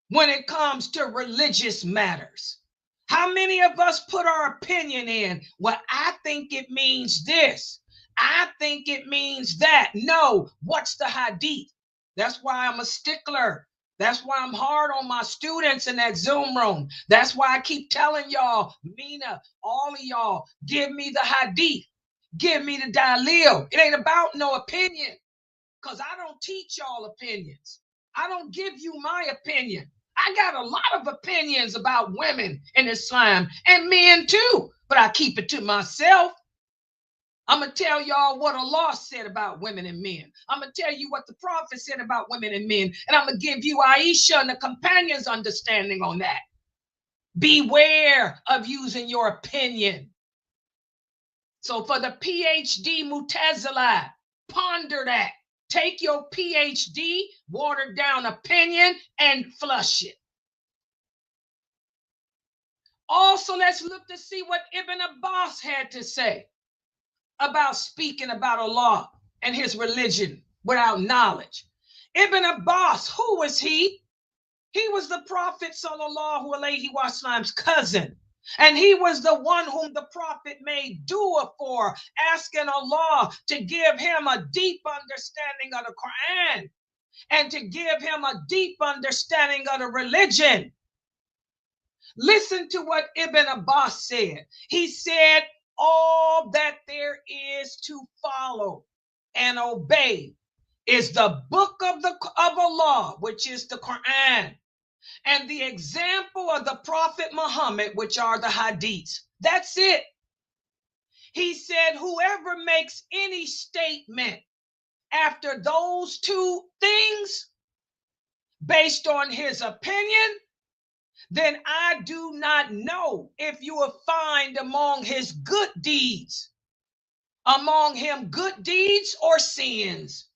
D: when it comes to religious matters. How many of us put our opinion in? Well, I think it means this. I think it means that. No, what's the hadith? That's why I'm a stickler. That's why I'm hard on my students in that Zoom room. That's why I keep telling y'all, Mina, all of y'all, give me the hadith. Give me the dalil. It ain't about no opinion, because I don't teach y'all opinions. I don't give you my opinion. I got a lot of opinions about women in Islam and men too, but I keep it to myself. I'm going to tell y'all what Allah said about women and men. I'm going to tell you what the Prophet said about women and men. And I'm going to give you Aisha and the companions' understanding on that. Beware of using your opinion. So for the PhD Mutazila, ponder that. Take your PhD, watered down opinion, and flush it. Also, let's look to see what Ibn Abbas had to say about speaking about Allah and his religion without knowledge. Ibn Abbas, who was he? He was the Prophet sallallahu alaihi wasallam's cousin. And he was the one whom the Prophet made dua for, asking Allah to give him a deep understanding of the Quran and to give him a deep understanding of the religion. Listen to what Ibn Abbas said. He said, all that there is to follow and obey is the book of Allah, which is the Quran, and the example of the Prophet Muhammad, which are the hadiths. That's it. He said, whoever makes any statement after those two things based on his opinion, then I do not know if you will find among his good deeds, among him good deeds or sins.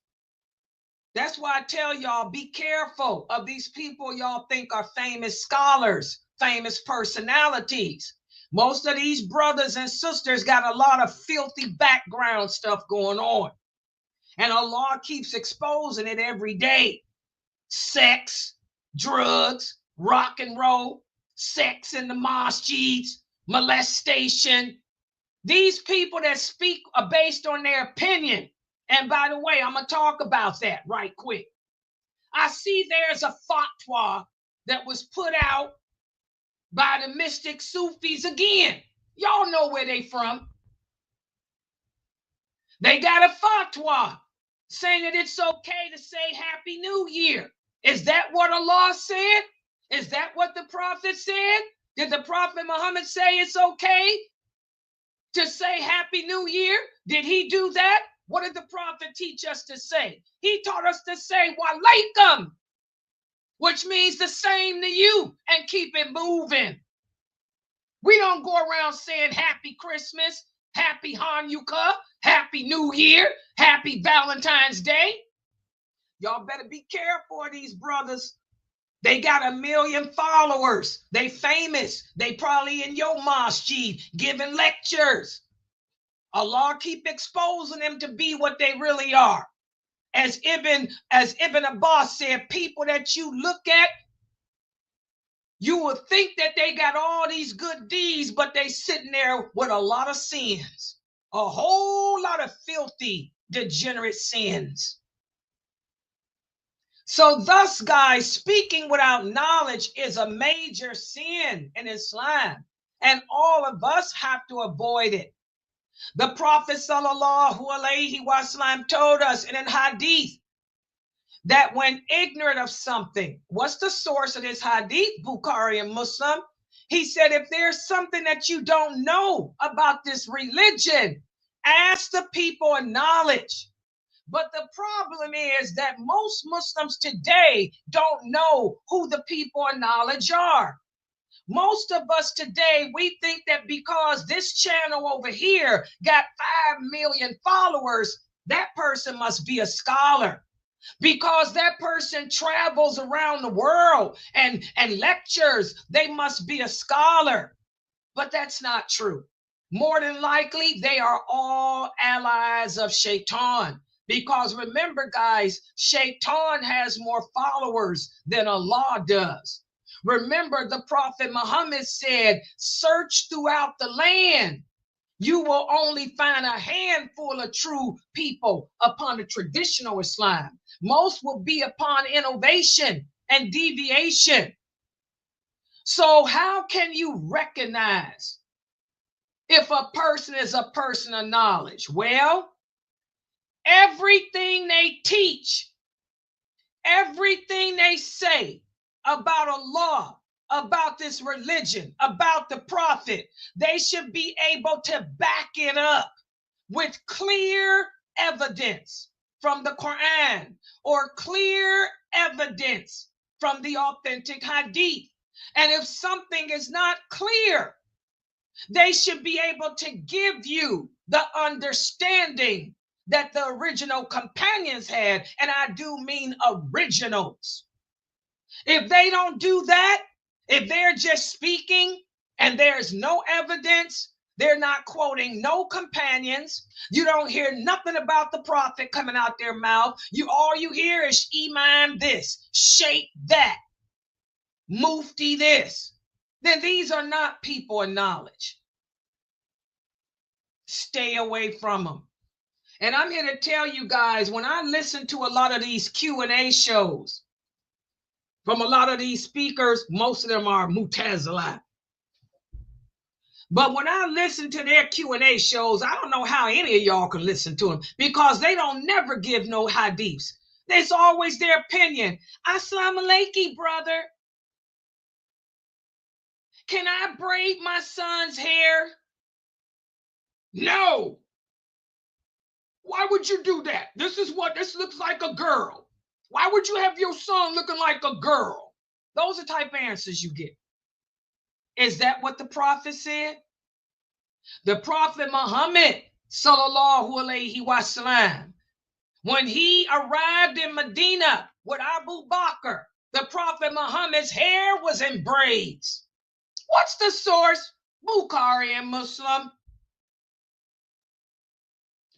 D: That's why I tell y'all, be careful of these people y'all think are famous scholars, famous personalities. Most of these brothers and sisters got a lot of filthy background stuff going on. And Allah keeps exposing it every day. Sex, drugs, rock and roll, sex in the masjids, molestation. These people that speak are based on their opinion. And by the way, I'm going to talk about that right quick. I see there's a fatwa that was put out by the mystic Sufis again. Y'all know where they from. They got a fatwa saying that it's okay to say Happy New Year. Is that what Allah said? Is that what the Prophet said? Did the Prophet Muhammad say it's okay to say Happy New Year? Did he do that? What did the Prophet teach us to say? He taught us to say Walaikum, which means the same to you, and keep it moving. We don't go around saying Happy Christmas, Happy Hanukkah, Happy New Year, Happy Valentine's Day. Y'all better be careful of these brothers. They got 1 million followers. They famous. They probably in your masjid giving lectures. Allah keep exposing them to be what they really are. As Ibn Abbas said, people that you look at You would think that they got all these good deeds, but they sitting there with a lot of sins, a whole lot of filthy, degenerate sins. So thus, guys, speaking without knowledge is a major sin in Islam, and all of us have to avoid it. The Prophet sallallahu alaihi wasallam told us in an hadith that when ignorant of something, what's the source of this hadith, Bukhari and Muslim? He said, if there's something that you don't know about this religion, ask the people of knowledge. But the problem is that most Muslims today don't know who the people of knowledge are. Most of us today, we think that because this channel over here got 5 million followers, that person must be a scholar. Because that person travels around the world and lectures, they must be a scholar. But that's not true. More than likely, they are all allies of Shaitan. Because remember, guys, Shaitan has more followers than Allah does. Remember, the Prophet Muhammad said, search throughout the land. You will only find a handful of true people upon the traditional Islam. Most will be upon innovation and deviation. So how can you recognize if a person is a person of knowledge? Well, everything they teach, everything they say about Allah, about this religion, about the prophet, they should be able to back it up with clear evidence from the Quran or clear evidence from the authentic hadith. And if something is not clear, they should be able to give you the understanding that the original companions had, and I do mean originals. If they don't do that, if they're just speaking and there's no evidence, they're not quoting no companions, you don't hear nothing about the prophet coming out their mouth, all you hear is Imam this, Sheikh that, Mufti this, then these are not people of knowledge. Stay away from them. And I'm here to tell you guys, when I listen to a lot of these Q&A shows from a lot of these speakers, most of them are Mu'tazila. But when I listen to their Q&A shows, I don't know how any of y'all can listen to them because they don't never give no hadiths. It's always their opinion. Assalamu alaikum, brother. Can I braid my son's hair? No. Why would you do that? This looks like a girl. Why would you have your son looking like a girl? Those are the type of answers you get. Is that what the prophet said? The Prophet Muhammad, sallallahu alaihi wasallam, when he arrived in Medina with Abu Bakr, the Prophet Muhammad's hair was in braids. What's the source? Bukhari and Muslim.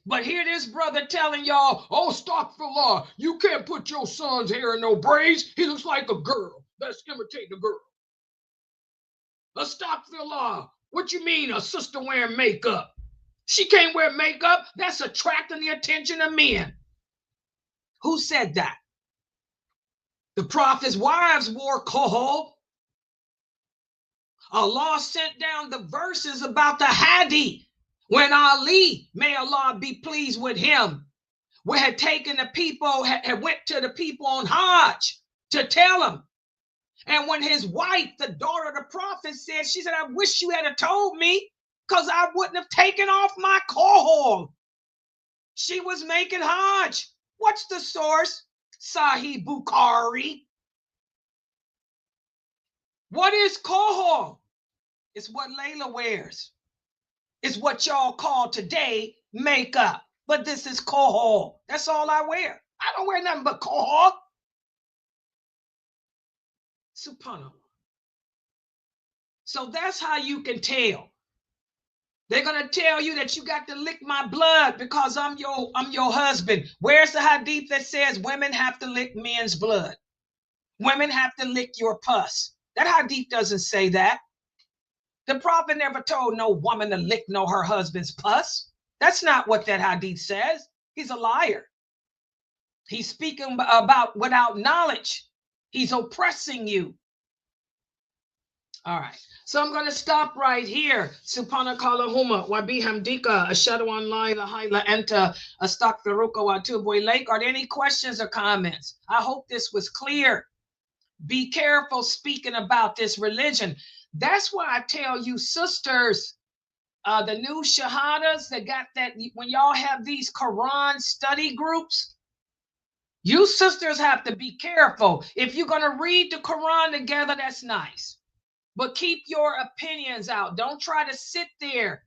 D: But here this brother telling y'all, oh, astaghfirullah, you can't put your son's hair in no braids. He looks like a girl. Let's imitate the girl. Astaghfirullah, what you mean a sister wearing makeup? She can't wear makeup. That's attracting the attention of men. Who said that? The prophet's wives wore kohol. Allah sent down the verses about the hadith. When Ali, may Allah be pleased with him, had taken the people, had went to the people on Hajj to tell them. And when his wife, the daughter of the prophet, said, she said, I wish you had told me because I wouldn't have taken off my kohol. She was making Hajj. What's the source? Sahih Bukhari. What is kohol? It's what Layla wears. It's what y'all call today makeup. But this is kohol. That's all I wear. I don't wear nothing but kohol. Subhanallah. So that's how you can tell. They're going to tell you that you got to lick my blood because I'm your husband. Where's the hadith that says women have to lick men's blood? Women have to lick your pus. That hadith doesn't say that. The prophet never told no woman to lick no her husband's pus. That's not what that hadith says. He's a liar. He's speaking about without knowledge. He's oppressing you. All right. So I'm going to stop right here. Subhanakallahumma wa bihamdika ashhadu an la ilaha illa anta astaghfiruka wa atubu ilaik. Are there any questions or comments? I hope this was clear. Be careful speaking about this religion. That's why I tell you, sisters, the new shahadas that got that, when y'all have these Quran study groups, you sisters have to be careful. If you're going to read the Quran together, that's nice. But keep your opinions out. Don't try to sit there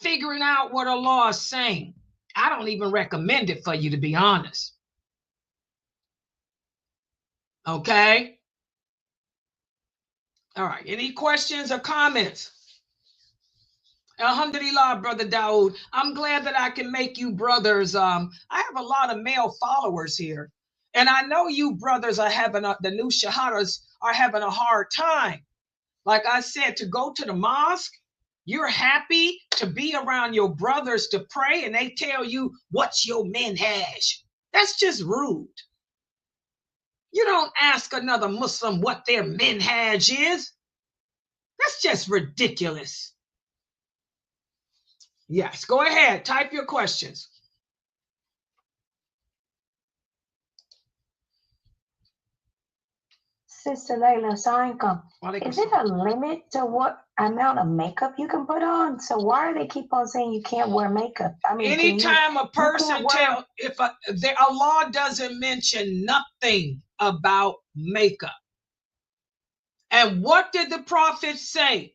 D: figuring out what Allah is saying. I don't even recommend it for you, to be honest. Okay? All right. Any questions or comments? Alhamdulillah, Brother Dawood. I'm glad that I can make you brothers. I have a lot of male followers here. And I know you brothers are having, the new shahadas are having a hard time. Like I said, to go to the mosque, you're happy to be around your brothers to pray, and they tell you, what's your minhaj? That's just rude. You don't ask another Muslim what their minhaj is. That's just ridiculous. Yes, go ahead. Type your questions.
B: Sister Layla, Sainkum, is it a limit to what amount of makeup you can put on? So why do they keep on saying you can't wear makeup? I mean,
D: anytime a person tell, Allah doesn't mention nothing about makeup. And what did the Prophet say?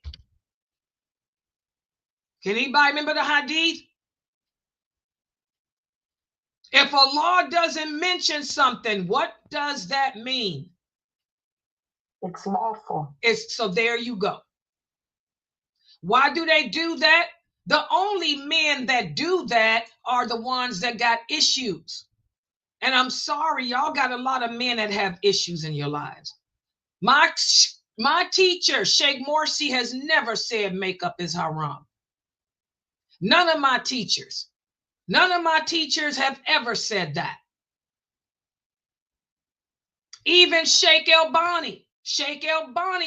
D: Can anybody remember the hadith? If Allah doesn't mention something, what does that mean?
B: It's lawful.
D: So there you go. Why do they do that? The only men that do that are the ones that got issues. And I'm sorry, y'all got a lot of men that have issues in your lives. My teacher, Sheikh Morsi, has never said makeup is haram. None of my teachers have ever said that. Even Sheikh Albani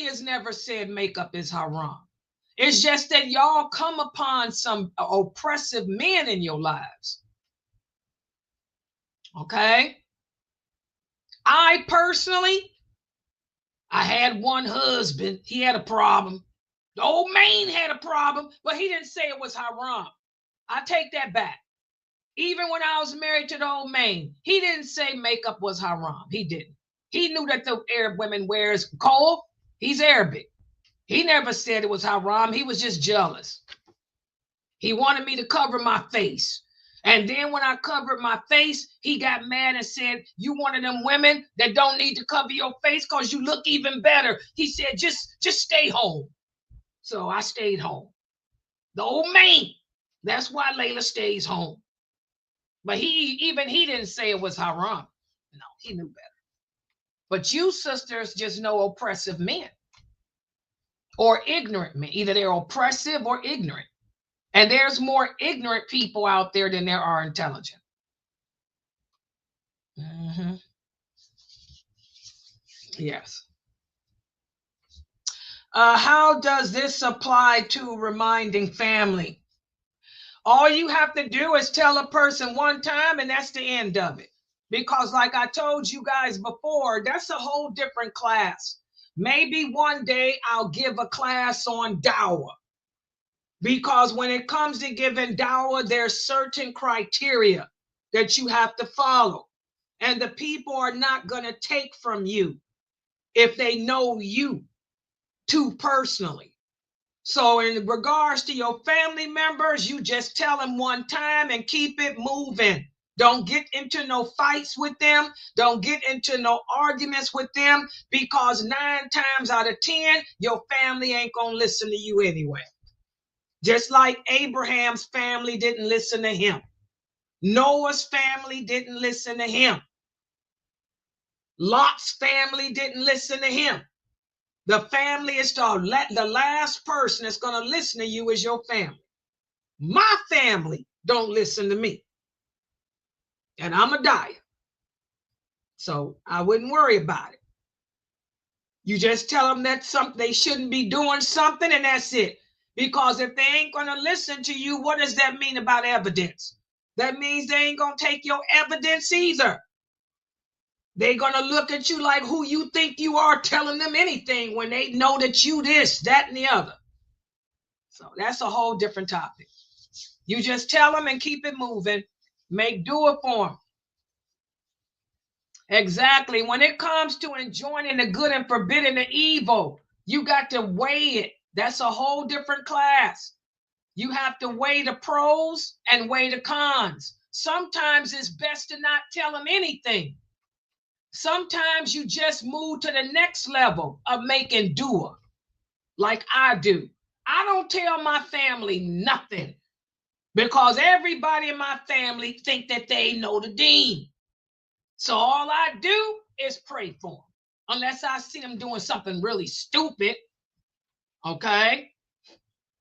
D: has never said makeup is haram. It's just that y'all come upon some oppressive men in your lives. Okay? I personally, I had one husband. He had a problem. The old man had a problem, but he didn't say it was haram. I take that back. Even when I was married to the old man, he didn't say makeup was haram. He didn't. He knew that the Arab women wears kohl. He's Arabic. He never said it was haram. He was just jealous. He wanted me to cover my face. And then when I covered my face, he got mad and said, you one of them women that don't need to cover your face because you look even better. He said, just stay home. So I stayed home. The old man. That's why Layla stays home. But he didn't say it was haram. No, he knew better. But you sisters just know oppressive men or ignorant men. Either they're oppressive or ignorant. And there's more ignorant people out there than there are intelligent. Mm-hmm. Yes. How does this apply to reminding family? All you have to do is tell a person one time, and that's the end of it. Because like I told you guys before, that's a whole different class. Maybe one day I'll give a class on dawah. Because when it comes to giving dawah, there's certain criteria that you have to follow. And the people are not going to take from you if they know you too personally. So in regards to your family members, you just tell them one time and keep it moving. Don't get into no fights with them. Don't get into no arguments with them, because 9 times out of 10, your family ain't going to listen to you anyway. Just like Abraham's family didn't listen to him. Noah's family didn't listen to him. Lot's family didn't listen to him. The family is the last person that's going to listen to you is your family. My family don't listen to me. And I'm a dyer. So I wouldn't worry about it. You just tell them that they shouldn't be doing something, and that's it. Because if they ain't going to listen to you, what does that mean about evidence? That means they ain't going to take your evidence either. They're going to look at you like who you think you are, telling them anything when they know that you this, that, and the other. So that's a whole different topic. You just tell them and keep it moving. Make do it for them. Exactly. When it comes to enjoining the good and forbidding the evil, you got to weigh it. That's a whole different class. You have to weigh the pros and weigh the cons. Sometimes it's best to not tell them anything. Sometimes you just move to the next level of making dua, like I do. I don't tell my family nothing because everybody in my family think that they know the deen. So all I do is pray for them, unless I see them doing something really stupid, okay?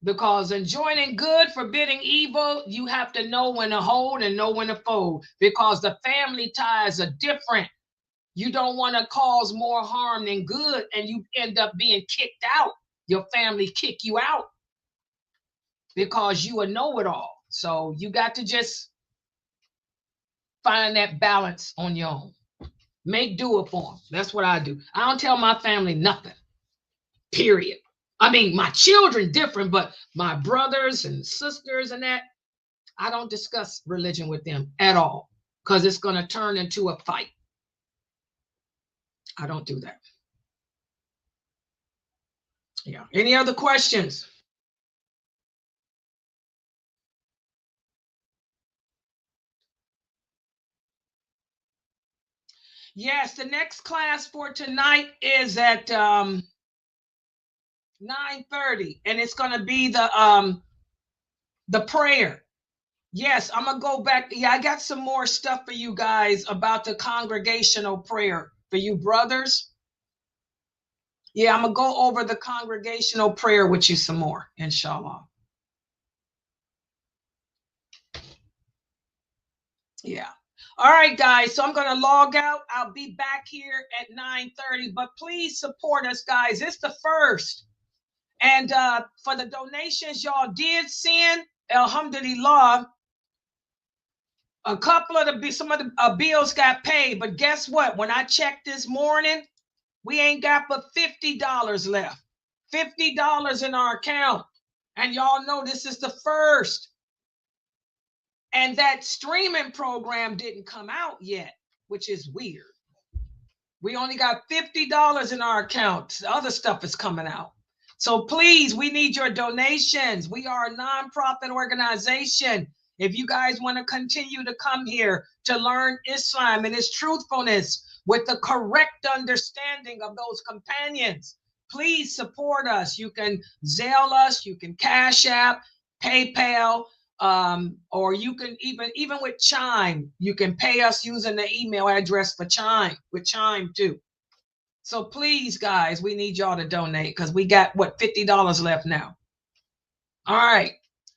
D: Because enjoining good, forbidding evil, you have to know when to hold and know when to fold, because the family ties are different. You don't want to cause more harm than good, and you end up being kicked out. Your family kick you out because you a know-it-all. So you got to just find that balance on your own. Make do it for them. That's what I do. I don't tell my family nothing, period. I mean, my children different, but my brothers and sisters and that, I don't discuss religion with them at all because it's going to turn into a fight. I don't do that. Yeah. Any other questions? Yes, the next class for tonight is at 9:30, and it's going to be the prayer. Yes, I'm going to go back. Yeah, I got some more stuff for you guys about the congregational prayer for you brothers. Yeah, I'm going to go over the congregational prayer with you some more, inshallah. Yeah. All right, guys. So I'm going to log out. I'll be back here at 9:30, but please support us, guys. It's the first. And for the donations y'all did send, alhamdulillah, a couple of some of the bills got paid. But guess what? When I checked this morning, we ain't got but $50 left. $50 in our account. And y'all know this is the first. And that streaming program didn't come out yet, which is weird. We only got $50 in our account. The other stuff is coming out. So please, we need your donations. We are a nonprofit organization. If you guys want to continue to come here to learn Islam and its truthfulness with the correct understanding of those companions, please support us. You can Zelle us, you can Cash App, PayPal, or you can even with Chime, you can pay us using the email address for Chime, with Chime too. So please, guys, we need y'all to donate because we got, what, $50 left now. All right.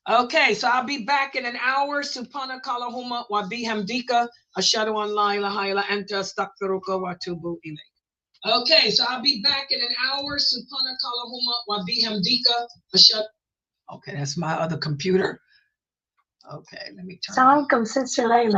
D: Okay, so I'll be back in an hour. Subhanaka Allahumma wa bihamdika ashhadu an la ilaha illa anta astaghfiruka wa atubu ilayk. Okay, so I'll be back in an hour. Subhanaka Allahumma wa bihamdika ashhadu. Okay, that's my other computer. Okay, let me turn.
B: Assalamu alaikum, Sister Layla.